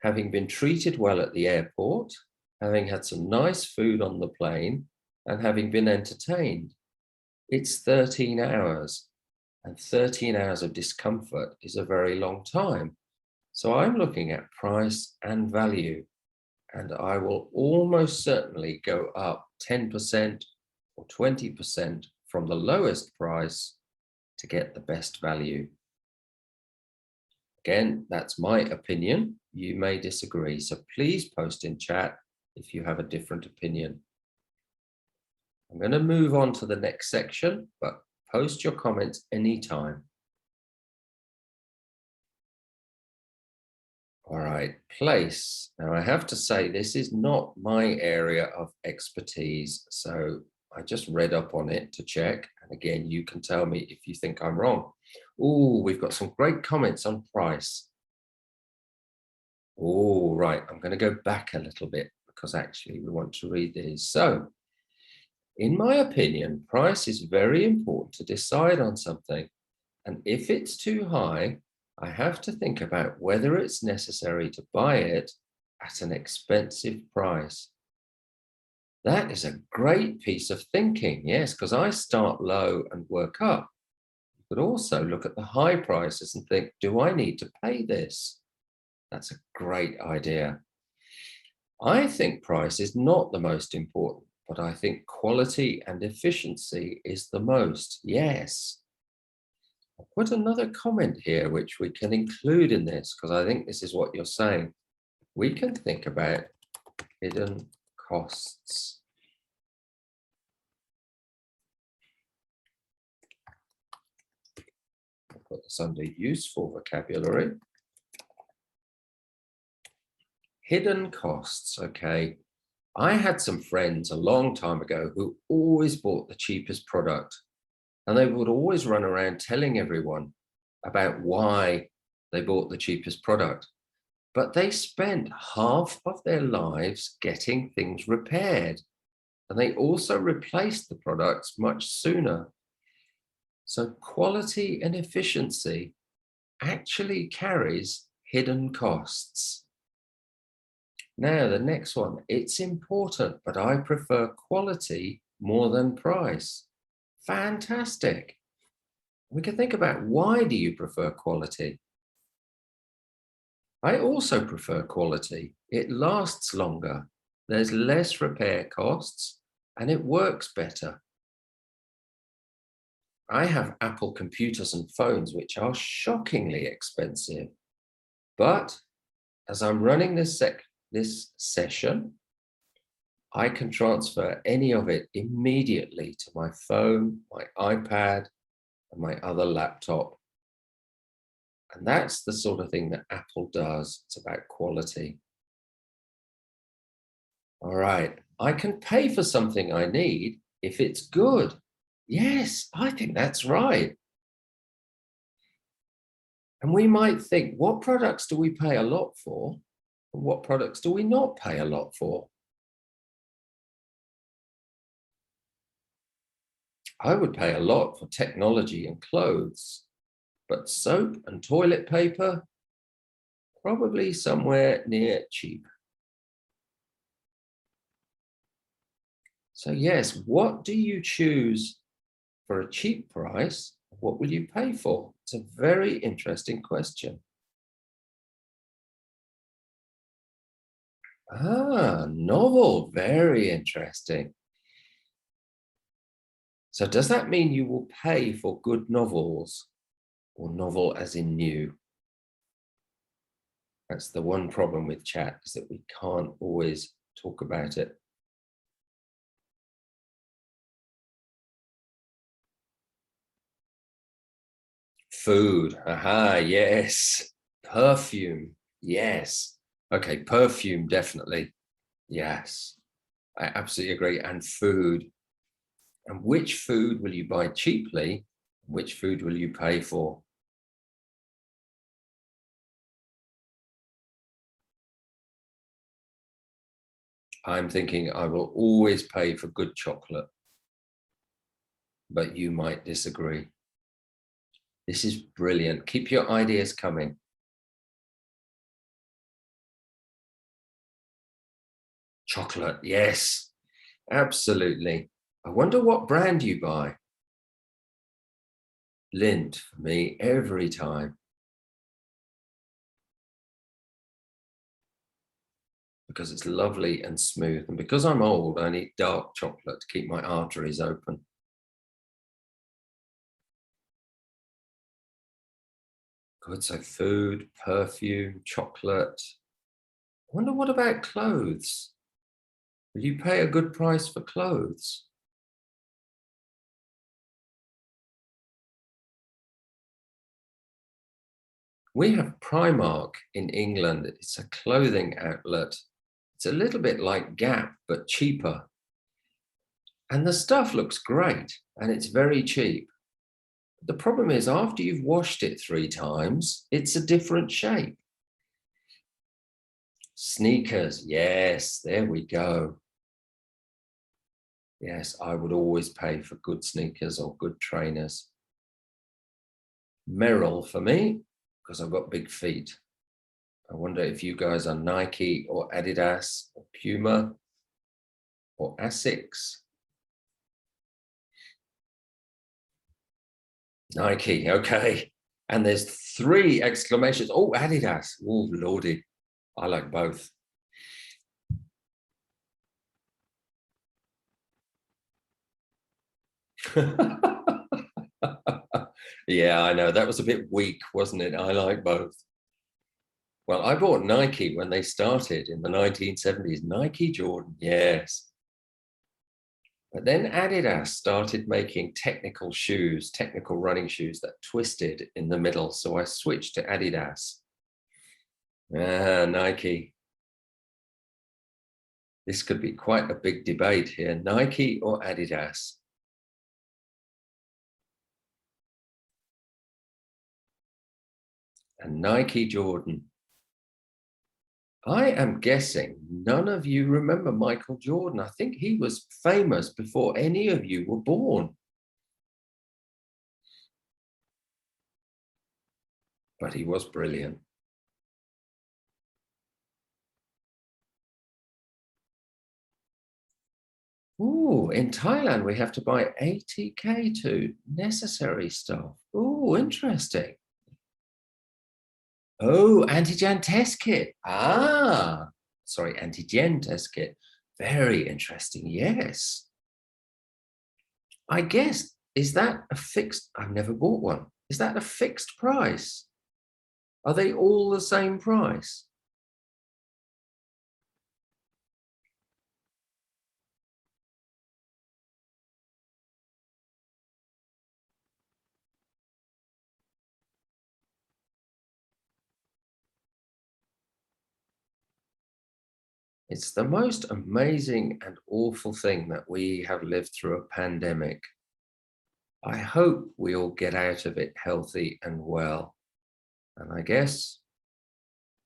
having been treated well at the airport, having had some nice food on the plane, and having been entertained. It's 13 hours, and 13 hours of discomfort is a very long time. So I'm looking at price and value, and I will almost certainly go up 10% or 20% from the lowest price to get the best value. Again, that's my opinion. You may disagree, so please post in chat if you have a different opinion. I'm going to move on to the next section, but post your comments anytime. All right, place. Now I have to say, this is not my area of expertise, so I just read up on it to check. And again, you can tell me if you think I'm wrong. Oh, we've got some great comments on price. Oh, right, I'm going to go back a little bit because actually we want to read these. So, in my opinion, price is very important to decide on something. And if it's too high, I have to think about whether it's necessary to buy it at an expensive price. That is a great piece of thinking, yes, because I start low and work up. But also look at the high prices and think, do I need to pay this? That's a great idea. I think price is not the most important but I think quality and efficiency is the most. Yes. I'll put another comment here, which we can include in this, because I think this is what you're saying. We can think about hidden costs. I'll put this under useful vocabulary. Hidden costs, okay. I had some friends a long time ago who always bought the cheapest product, and they would always run around telling everyone about why they bought the cheapest product. But they spent half of their lives getting things repaired, and they also replaced the products much sooner. So quality and efficiency actually carries hidden costs. Now, the next one, it's important, but I prefer quality more than price. Fantastic. We can think about, why do you prefer quality? I also prefer quality. It lasts longer, there's less repair costs, and it works better. I have Apple computers and phones, which are shockingly expensive. But as I'm running this session, I can transfer any of it immediately to my phone, my iPad, and my other laptop. And that's the sort of thing that Apple does. It's about quality. All right, I can pay for something I need if it's good. Yes, I think that's right. And we might think, what products do we pay a lot for? And what products do we not pay a lot for? I would pay a lot for technology and clothes, but soap and toilet paper, probably somewhere near cheap. So yes, what do you choose for a cheap price? What will you pay for? It's a very interesting question. Ah, novel, very interesting. So does that mean you will pay for good novels, or novel as in new? That's the one problem with chat, is that we can't always talk about it. Food, aha, yes. Perfume, yes. Okay, perfume, definitely. Yes, I absolutely agree. And food. And which food will you buy cheaply? Which food will you pay for? I'm thinking I will always pay for good chocolate, but you might disagree. This is brilliant. Keep your ideas coming. Chocolate, yes, absolutely. I wonder what brand you buy. Lindt for me every time. Because it's lovely and smooth. And because I'm old, I need dark chocolate to keep my arteries open. Good, so food, perfume, chocolate. I wonder, what about clothes? Will you pay a good price for clothes? We have Primark in England. It's a clothing outlet. It's a little bit like Gap, but cheaper. And the stuff looks great, and it's very cheap. The problem is, after you've washed it 3 times, it's a different shape. Sneakers, yes, there we go. Yes, I would always pay for good sneakers or good trainers. Merrell for me, because I've got big feet. I wonder if you guys are Nike or Adidas or Puma or Asics. Nike, okay. And there's 3 exclamations. Oh, Adidas. Oh, lordy. I like both. Yeah, I know. That was a bit weak, wasn't it? I like both. Well, I bought Nike when they started in the 1970s. Nike Jordan, yes. But then Adidas started making technical shoes, technical running shoes that twisted in the middle. So I switched to Adidas. Nike. This could be quite a big debate here. Nike or Adidas? And Nike Jordan. I am guessing none of you remember Michael Jordan. I think he was famous before any of you were born. But he was brilliant. Ooh, in Thailand, we have to buy ATK to necessary stuff. Ooh, interesting. Oh, antigen test kit. Sorry, antigen test kit. Very interesting. Yes. I guess, is that a fixed? I've never bought one. Is that a fixed price? Are they all the same price? It's the most amazing and awful thing that we have lived through a pandemic. I hope we all get out of it healthy and well. And I guess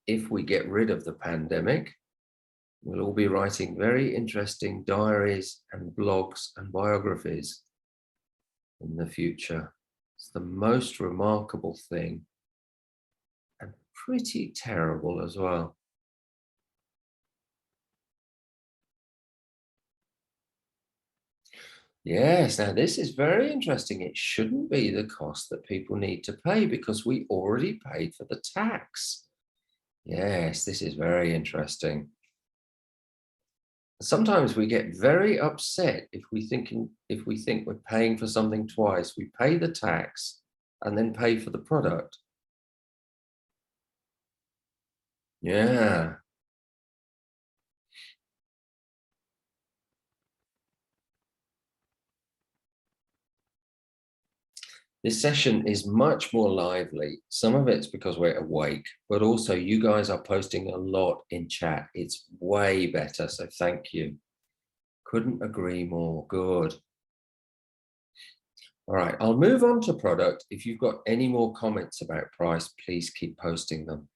if we get rid of the pandemic, we'll all be writing very interesting diaries and blogs and biographies in the future. It's the most remarkable thing and pretty terrible as well. Yes, now this is very interesting. It shouldn't be the cost that people need to pay because we already paid for the tax. Yes, this is very interesting. Sometimes we get very upset if we think we're paying for something twice. We pay the tax and then pay for the product. Yeah. This session is much more lively. Some of it's because we're awake, but also you guys are posting a lot in chat. It's way better, so thank you. Couldn't agree more. Good. All right, I'll move on to product. If you've got any more comments about price, please keep posting them.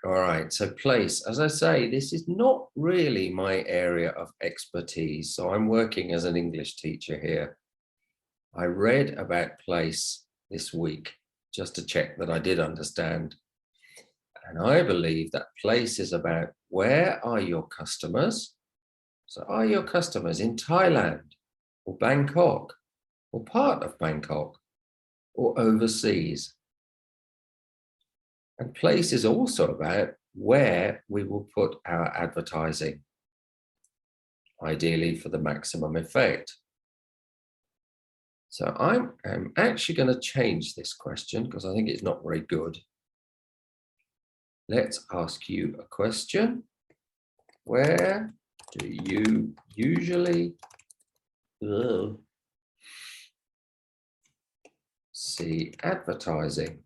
All right, so place, as I say, this is not really my area of expertise. So I'm working as an English teacher here. I read about place this week just to check that I did understand. And I believe that place is about where are your customers? So are your customers in Thailand or Bangkok or part of Bangkok or overseas? And place is also about where we will put our advertising, ideally for the maximum effect. So I'm actually going to change this question because I think it's not very good. Let's ask you a question. Where do you usually see advertising?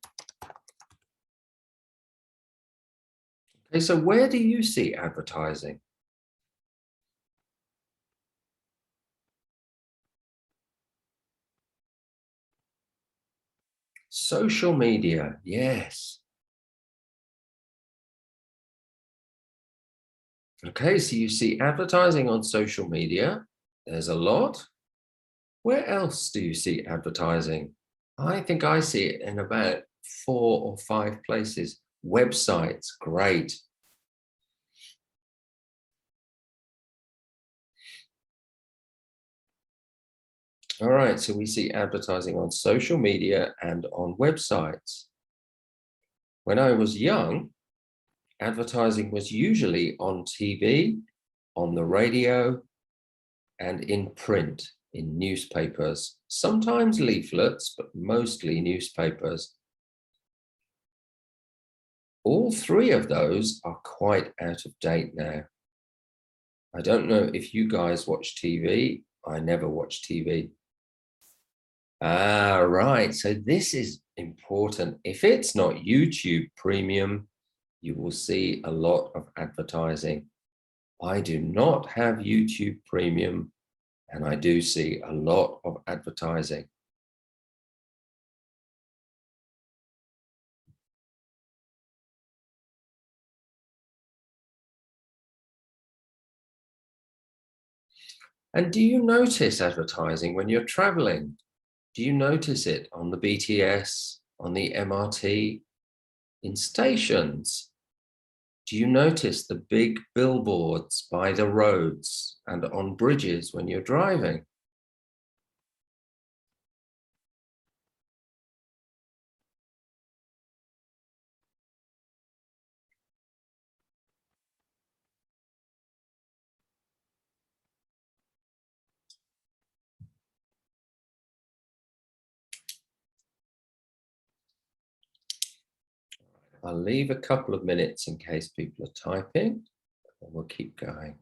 Okay, so where do you see advertising? Social media, yes. Okay, so you see advertising on social media. There's a lot. Where else do you see advertising? I think I see it in about 4 or 5 places. Websites, great. All right, so we see advertising on social media and on websites. When I was young, advertising was usually on TV, on the radio, and in print, in newspapers, sometimes leaflets, but mostly newspapers. All three of those are quite out of date now. I don't know if you guys watch TV. I never watch TV. Ah, right. So this is important. If it's not YouTube Premium, you will see a lot of advertising. I do not have YouTube Premium, and I do see a lot of advertising. And do you notice advertising when you're traveling? Do you notice it on the BTS, on the MRT, in stations? Do you notice the big billboards by the roads and on bridges when you're driving? I'll leave a couple of minutes in case people are typing, and we'll keep going.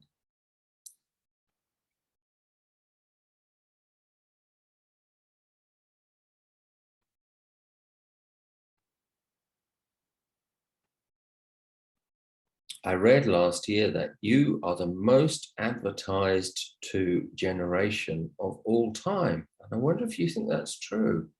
I read last year that you are the most advertised to generation of all time. And I wonder if you think that's true.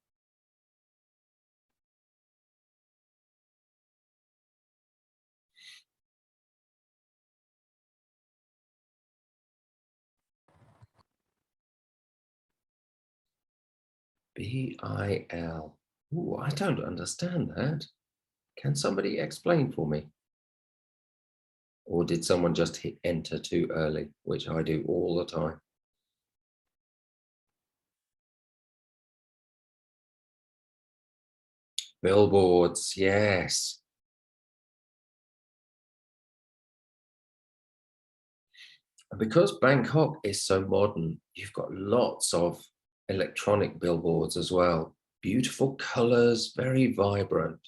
BIL. Ooh, I don't understand that. Can somebody explain for me? Or did someone just hit enter too early, which I do all the time? Billboards, yes. And because Bangkok is so modern, you've got lots of electronic billboards as well. Beautiful colors, very vibrant.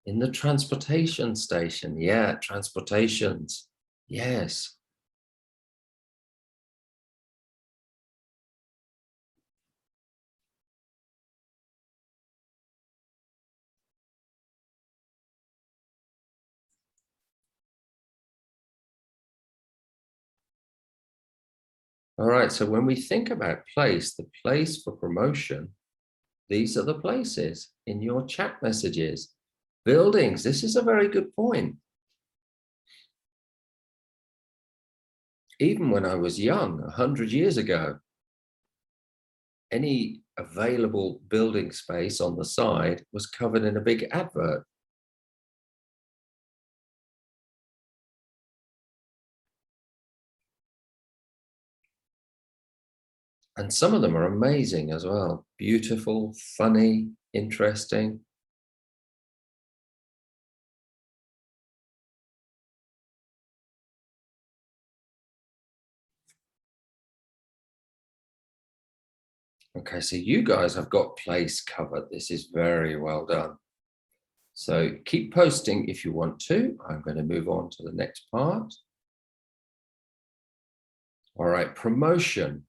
In the transportation station, yeah, transportations, yes. All right, so when we think about place, the place for promotion, these are the places in your chat messages. Buildings, this is a very good point. Even when I was young, 100 years ago, any available building space on the side was covered in a big advert. And some of them are amazing as well. Beautiful, funny, interesting. Okay, so you guys have got place covered. This is very well done. So keep posting if you want to. I'm going to move on to the next part. All right, promotion.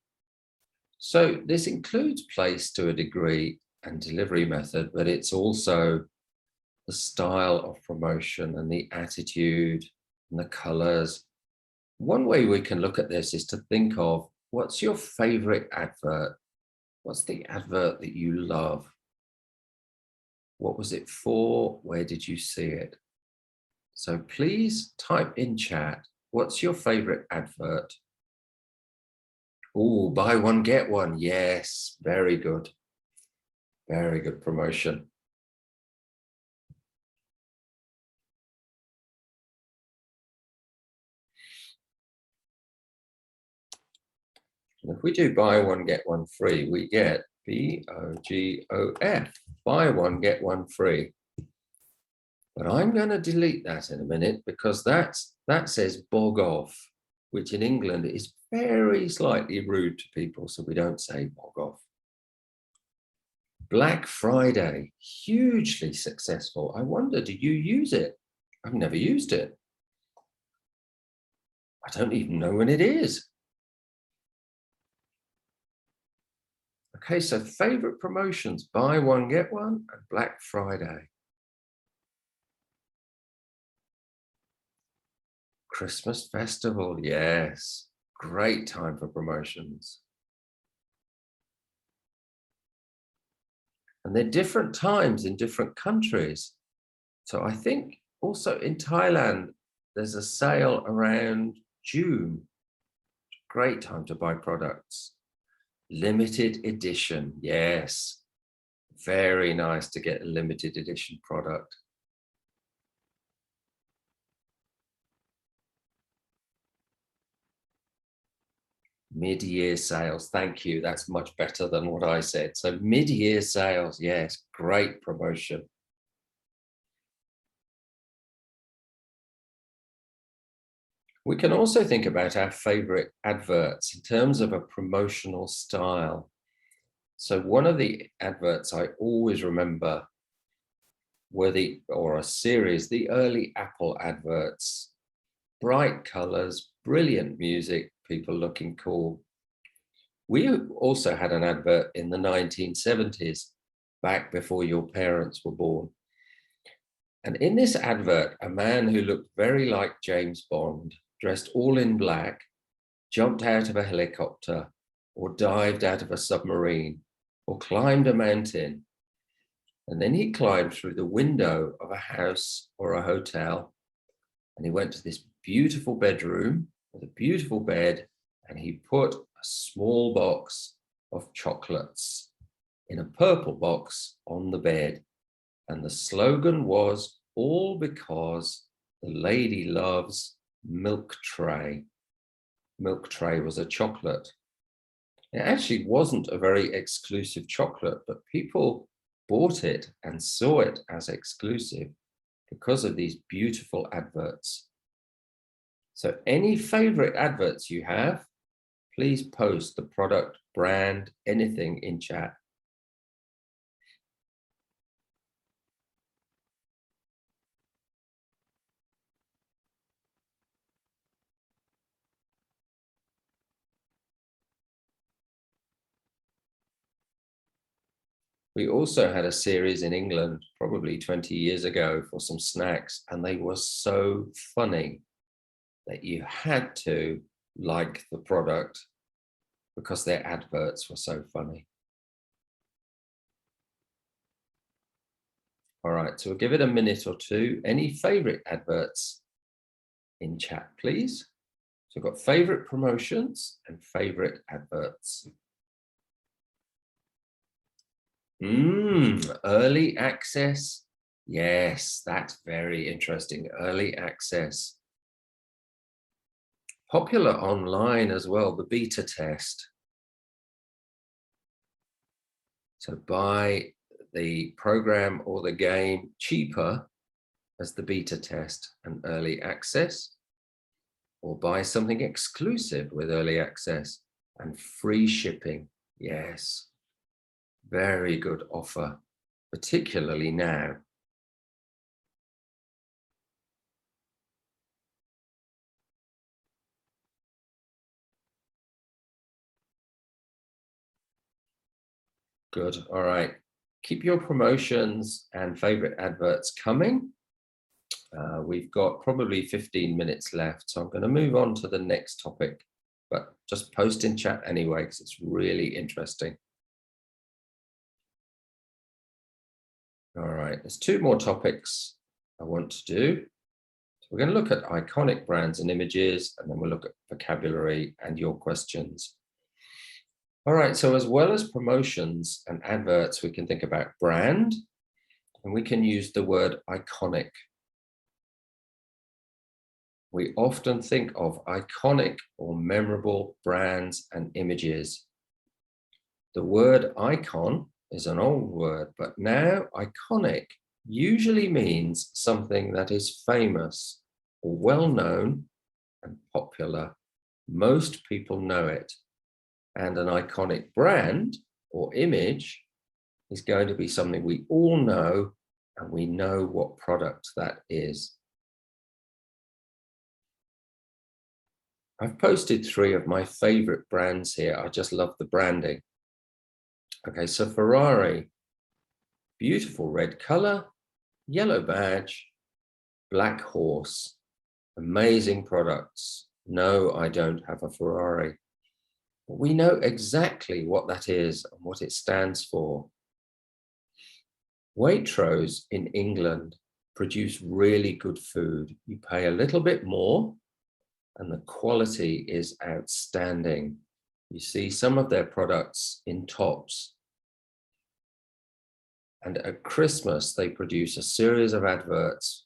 So this includes place to a degree and delivery method, but it's also the style of promotion and the attitude and the colors. One way we can look at this is to think of what's your favorite advert? What's the advert that you love? What was it for? Where did you see it? So please type in chat, what's your favorite advert? Oh, buy one, get one. Yes, very good. Very good promotion. And if we do buy one, get one free, we get BOGOF, buy one, get one free. But I'm going to delete that in a minute because that says bog off, which in England is very slightly rude to people, so we don't say bog off. Black Friday, hugely successful. I wonder, do you use it? I've never used it. I don't even know when it is. Okay, so favorite promotions, buy one, get one, and Black Friday. Christmas festival, yes. Great time for promotions. And they're different times in different countries. So I think also in Thailand, there's a sale around June. Great time to buy products. Limited edition, yes. Very nice to get a limited edition product. Mid-year sales, thank you. That's much better than what I said. So mid-year sales, yes, great promotion. We can also think about our favorite adverts in terms of a promotional style. So one of the adverts I always remember were the early Apple adverts. Bright colors, brilliant music, people looking cool. We also had an advert in the 1970s, back before your parents were born. And in this advert, a man who looked very like James Bond, dressed all in black, jumped out of a helicopter or dived out of a submarine or climbed a mountain. And then he climbed through the window of a house or a hotel. And he went to this beautiful bedroom with a beautiful bed, and he put a small box of chocolates in a purple box on the bed. And the slogan was, all because the lady loves Milk Tray. Milk Tray was a chocolate. It actually wasn't a very exclusive chocolate, but people bought it and saw it as exclusive because of these beautiful adverts. So any favorite adverts you have, please post the product, brand, anything in chat. We also had a series in England, probably 20 years ago, for some snacks, and they were so funny that you had to like the product because their adverts were so funny. All right, so we'll give it a minute or two. Any favorite adverts in chat, please? So we've got favorite promotions and favorite adverts. Early access. Yes, that's very interesting. Early access. Popular online as well, the beta test. So buy the program or the game cheaper as the beta test and early access, or buy something exclusive with early access and free shipping. Yes, very good offer, particularly now. Good. All right. Keep your promotions and favorite adverts coming. We've got probably 15 minutes left, so I'm going to move on to the next topic, but just post in chat anyway, because it's really interesting. All right, there's two more topics I want to do. So we're going to look at iconic brands and images, and then we'll look at vocabulary and your questions. All right, so as well as promotions and adverts, we can think about brand, and we can use the word iconic. We often think of iconic or memorable brands and images. The word icon is an old word, but now iconic usually means something that is famous or well-known and popular. Most people know it. And an iconic brand or image is going to be something we all know, and we know what product that is. I've posted 3 of my favorite brands here. I just love the branding. Okay, so Ferrari, beautiful red color, yellow badge, black horse, amazing products. No, I don't have a Ferrari. But we know exactly what that is and what it stands for. Waitrose in England produce really good food. You pay a little bit more and the quality is outstanding. You see some of their products in tops. And at Christmas, they produce a series of adverts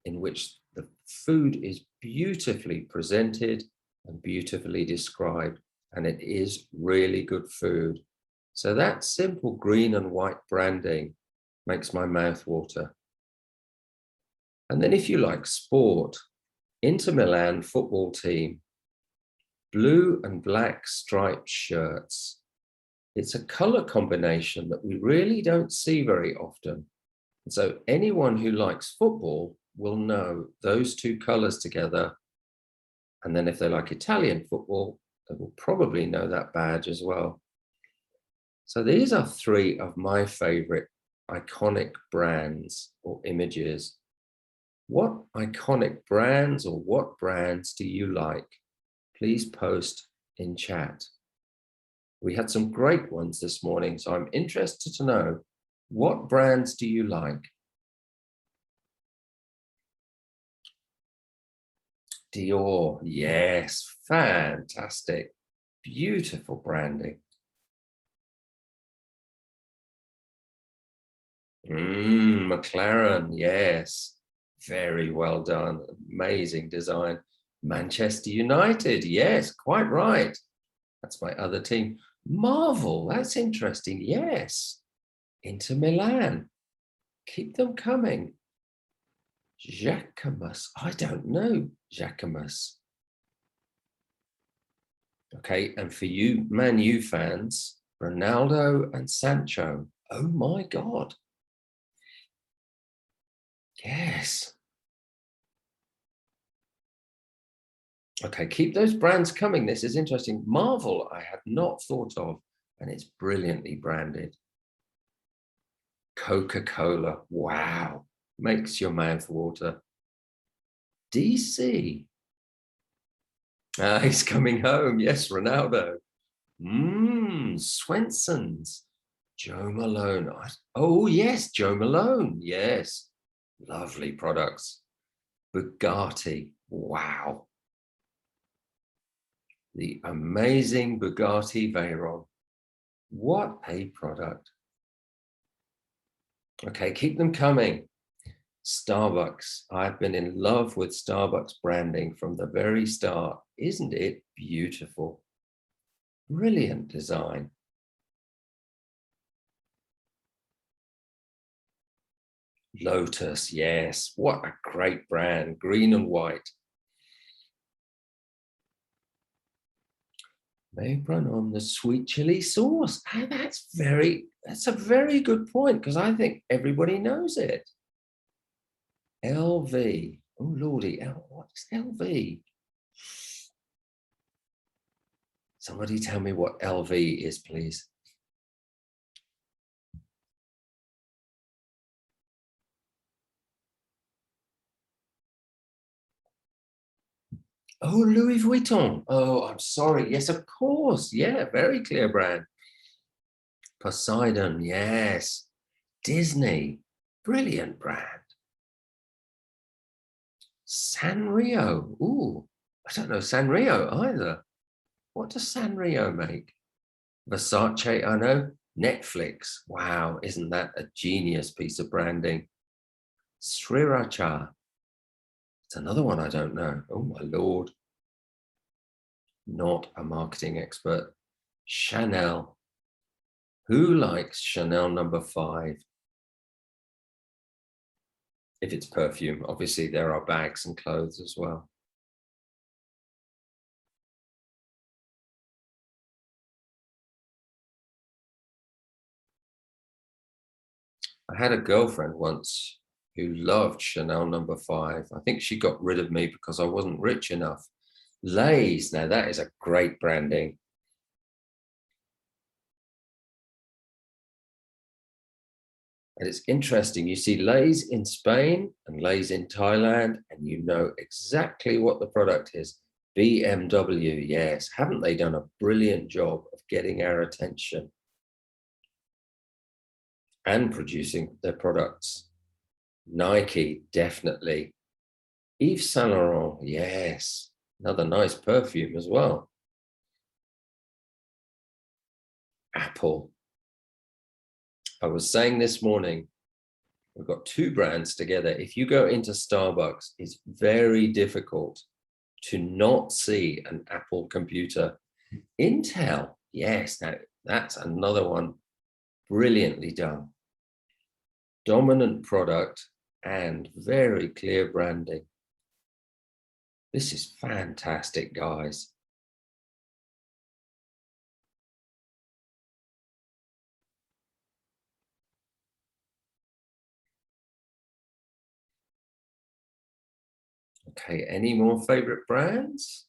in which the food is beautifully presented and beautifully described, and it is really good food. So that simple green and white branding makes my mouth water. And then if you like sport, Inter Milan football team, blue and black striped shirts. It's a color combination that we really don't see very often. And so anyone who likes football will know those 2 colors together. And then if they like Italian football, they will probably know that badge as well. So these are 3 of my favorite iconic brands or images. What iconic brands or what brands do you like? Please post in chat. We had some great ones this morning, so I'm interested to know, what brands do you like? Dior, yes, fantastic, beautiful branding. McLaren, yes, very well done, amazing design. Manchester United, yes, quite right. That's my other team. Marvel, that's interesting, yes. Inter Milan, keep them coming. Jacquemus, I don't know Jacquemus. Okay, and for you Man U fans, Ronaldo and Sancho. Oh my God. Yes. Okay, keep those brands coming. This is interesting. Marvel, I had not thought of, and it's brilliantly branded. Coca-Cola, wow, makes your mouth water. DC. He's coming home. Yes, Ronaldo. Swenson's. Joe Malone. Oh, yes, Joe Malone. Yes, lovely products. Bugatti. Wow. The amazing Bugatti Veyron. What a product. Okay, keep them coming. Starbucks. I've been in love with Starbucks branding from the very start. Isn't it beautiful? Brilliant design. Lotus, yes. What a great brand. Green and white. Mabron on the sweet chili sauce. Oh, that's a very good point, because I think everybody knows it. LV. Oh, Lordy, what's LV? Somebody tell me what LV is, please. Oh, Louis Vuitton. Oh, I'm sorry. Yes, of course. Yeah, very clear brand. Poseidon, yes. Disney, brilliant brand. Sanrio. Ooh, I don't know Sanrio either. What does Sanrio make? Versace, I know. Netflix. Wow, isn't that a genius piece of branding? Sriracha. It's another one I don't know. Oh my Lord. Not a marketing expert. Chanel. Who likes Chanel number 5? If it's perfume, obviously there are bags and clothes as well. I had a girlfriend once who loved Chanel No. 5. I think she got rid of me because I wasn't rich enough. Lay's, now that is a great branding. And it's interesting, you see Lay's in Spain and Lay's in Thailand, and you know exactly what the product is. BMW, yes. Haven't they done a brilliant job of getting our attention and producing their products? Nike, definitely. Yves Saint Laurent, yes. Another nice perfume as well. Apple. I was saying this morning, we've got two brands together. If you go into Starbucks, it's very difficult to not see an Apple computer. Intel, yes, that's another one brilliantly done. Dominant product and very clear branding. This is fantastic, guys. Okay, any more favorite brands?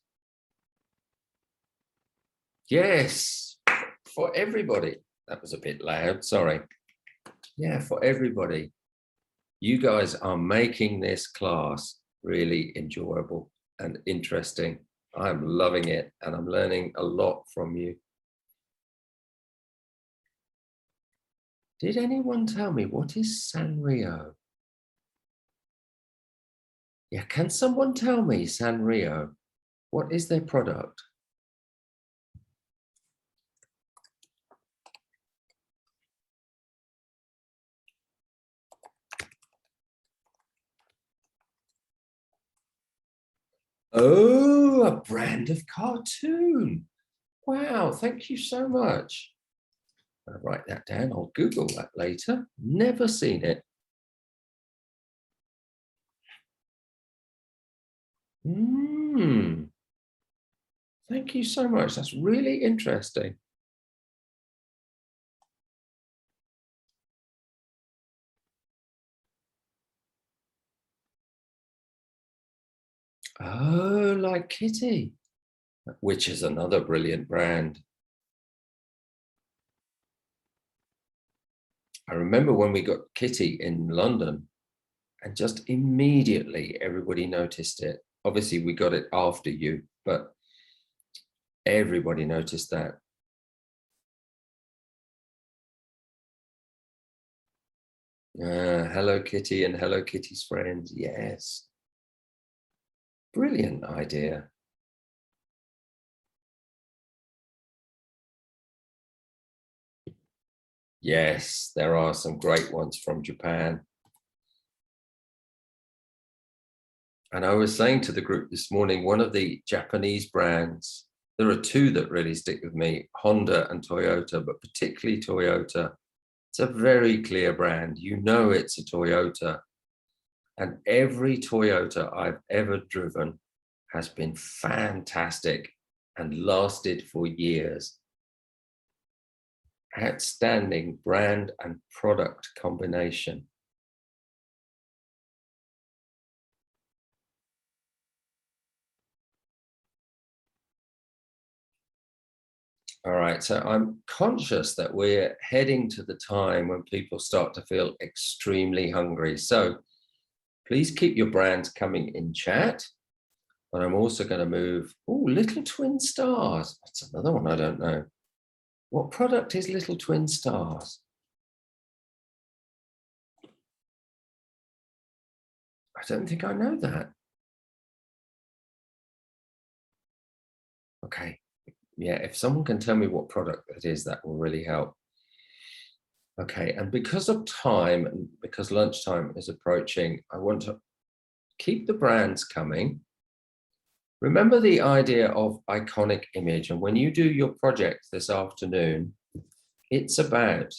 Yes, for everybody. That was a bit loud, sorry. Yeah, for everybody. You guys are making this class really enjoyable and interesting. I'm loving it and I'm learning a lot from you. Did anyone tell me what is Sanrio? Yeah, can someone tell me Sanrio? What is their product? Oh, a brand of cartoon. Wow, thank you so much. I'll write that down. I'll Google that later. Never seen it. Thank you so much. That's really interesting. Oh, like Kitty, which is another brilliant brand. I remember when we got Kitty in London and just immediately everybody noticed it. Obviously we got it after you, but everybody noticed that. Hello Kitty and Hello Kitty's friends, yes. Brilliant idea. Yes, there are some great ones from Japan. And I was saying to the group this morning, one of the Japanese brands, there are two that really stick with me, Honda and Toyota, but particularly Toyota. It's a very clear brand. You know it's a Toyota. And every Toyota I've ever driven has been fantastic and lasted for years. Outstanding brand and product combination. All right, so I'm conscious that we're heading to the time when people start to feel extremely hungry. So please keep your brands coming in chat. But I'm also going to move, oh, Little Twin Stars. That's another one I don't know. What product is Little Twin Stars? I don't think I know that. Okay. Yeah, if someone can tell me what product that is, that will really help. Okay, and because of time and because lunchtime is approaching, I want to keep the brands coming. Remember the idea of iconic image, and when you do your project this afternoon, it's about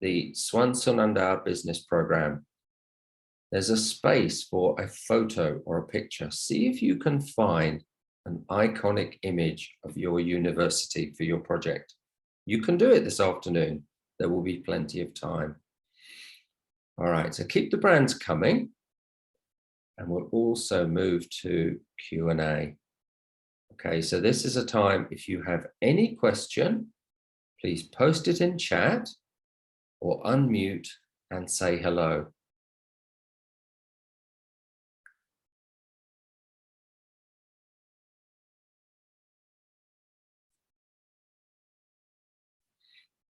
the Swan Sunandar business program. There's a space for a photo or a picture. See if you can find an iconic image of your university for your project. You can do it this afternoon. There will be plenty of time. All right, so keep the brands coming. And we'll also move to Q&A. Okay, so this is a time, if you have any question, please post it in chat or unmute and say hello.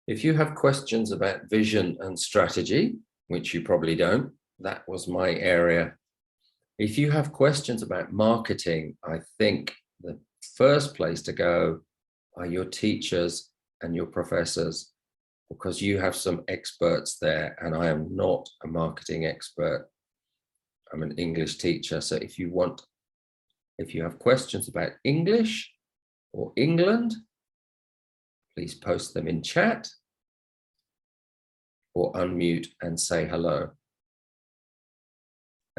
If you have questions about vision and strategy, which you probably don't, that was my area. If you have questions about marketing, I think the first place to go are your teachers and your professors, because you have some experts there, and I am not a marketing expert. I'm an English teacher. So if you have questions about English or England, please post them in chat or unmute and say hello.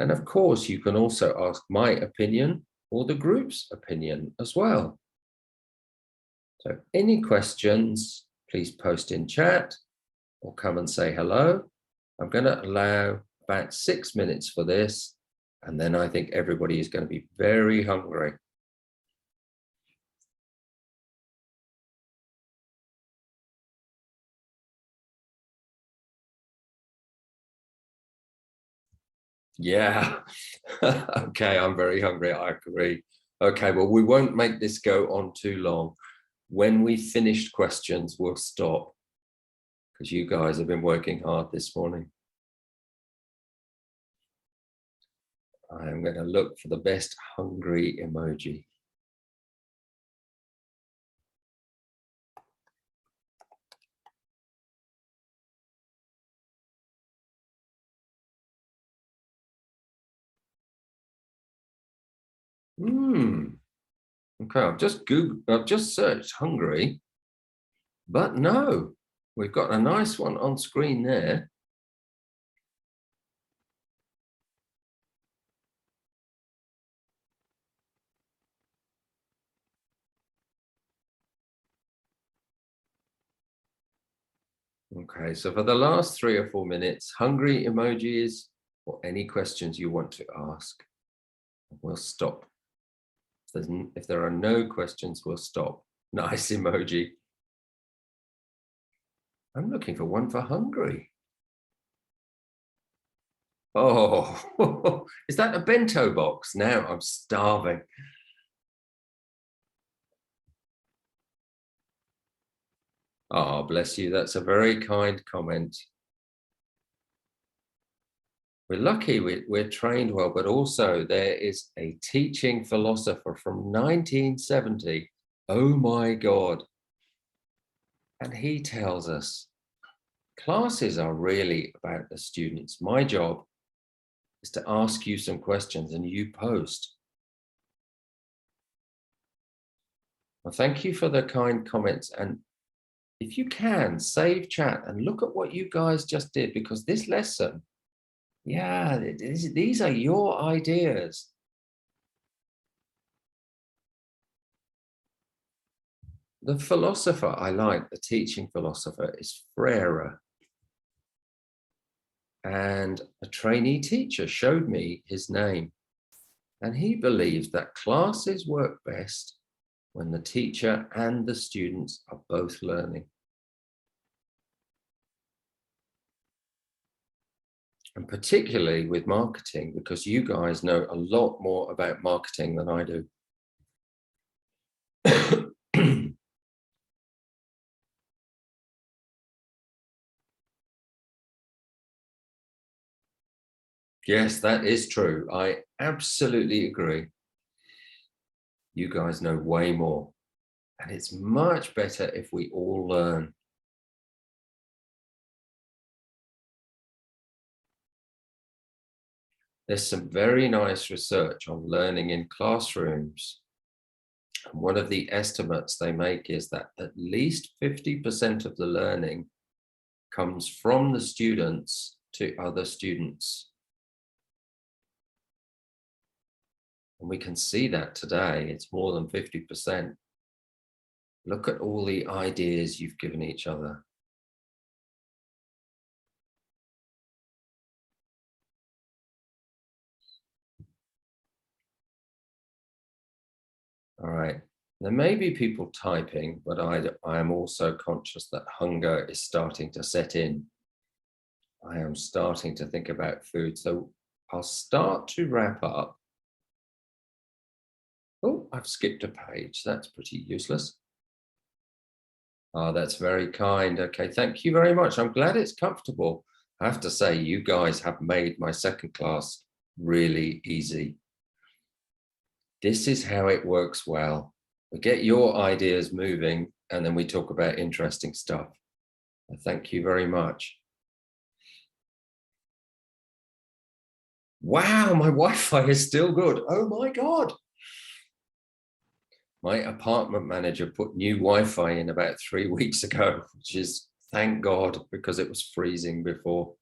And of course, you can also ask my opinion or the group's opinion as well. So any questions, please post in chat or come and say hello. I'm going to allow about 6 minutes for this, and then I think everybody is going to be very hungry. Yeah, okay, I'm very hungry, I agree. Okay, well, we won't make this go on too long. When we finished questions, we'll stop, because you guys have been working hard this morning. I'm going to look for the best hungry emoji. Okay, I've just searched hungry, but no, we've got a nice one on screen there. Okay, so for the last 3 or 4 minutes, hungry emojis or any questions you want to ask, we'll stop. If there are no questions, we'll stop. Nice emoji. I'm looking for one for hungry. Oh, is that a bento box? Now I'm starving. Oh, bless you. That's a very kind comment. We're lucky we're trained well, but also there is a teaching philosopher from 1970. Oh my God. And he tells us classes are really about the students. My job is to ask you some questions and you post. Well, thank you for the kind comments. And if you can, save chat and look at what you guys just did, because this lesson, yeah, these are your ideas. The philosopher I like, the teaching philosopher, is Freire. And a trainee teacher showed me his name. And he believes that classes work best when the teacher and the students are both learning. And particularly with marketing, because you guys know a lot more about marketing than I do. Yes, that is true. I absolutely agree. You guys know way more. And it's much better if we all learn. There's some very nice research on learning in classrooms. And one of the estimates they make is that at least 50% of the learning comes from the students to other students. And we can see that today, it's more than 50%. Look at all the ideas you've given each other. All right. There may be people typing, but I am also conscious that hunger is starting to set in. I am starting to think about food. So I'll start to wrap up. Oh, I've skipped a page. That's pretty useless. Oh, that's very kind. Okay, thank you very much. I'm glad it's comfortable. I have to say, you guys have made my second class really easy. This is how it works well. We get your ideas moving, and then we talk about interesting stuff. Thank you very much. Wow, my Wi-Fi is still good. Oh my God. My apartment manager put new Wi-Fi in about 3 weeks ago, which is, thank God, because it was freezing before.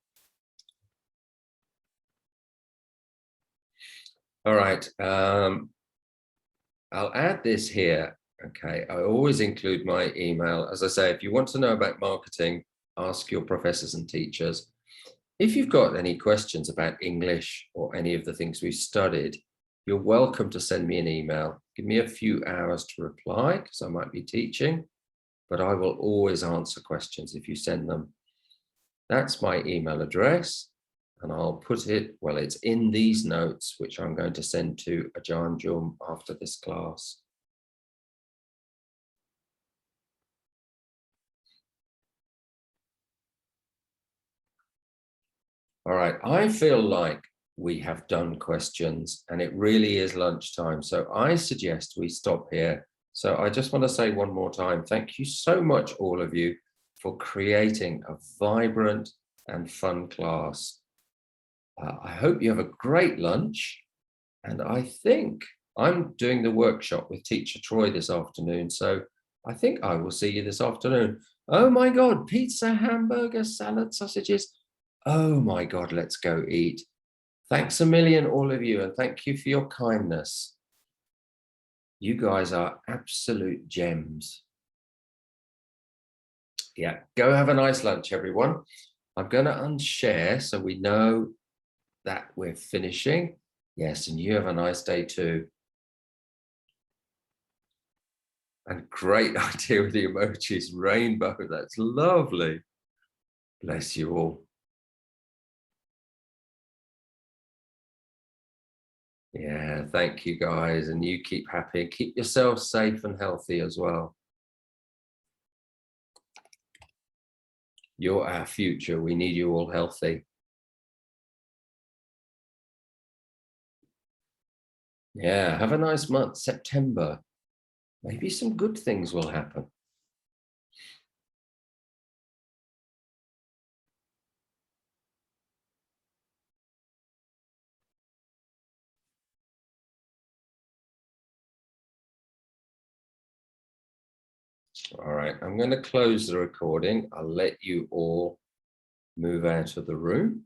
All right, I'll add this here. Okay, I always include my email. As I say, if you want to know about marketing, ask your professors and teachers. If you've got any questions about English or any of the things we've studied, you're welcome to send me an email. Give me a few hours to reply because I might be teaching, but I will always answer questions if you send them. That's my email address, and I'll put it, well, it's in these notes, which I'm going to send to Ajahn Jum after this class. All right, I feel like we have done questions and it really is lunchtime. So I suggest we stop here. So I just want to say one more time, thank you so much, all of you, for creating a vibrant and fun class. I hope you have a great lunch. And I think I'm doing the workshop with Teacher Troy this afternoon. So I think I will see you this afternoon. Oh my God, pizza, hamburger, salad, sausages. Oh my God, let's go eat. Thanks a million, all of you, and thank you for your kindness. You guys are absolute gems. Yeah, go have a nice lunch, everyone. I'm going to unshare so we know that we're finishing. Yes, and you have a nice day too. And great idea with the emojis, rainbow, that's lovely. Bless you all. Yeah, thank you guys, and you keep happy and keep yourself safe and healthy as well. You're our future. We need you all healthy. Yeah, have a nice month, September. Maybe some good things will happen. All right, I'm going to close the recording. I'll let you all move out of the room.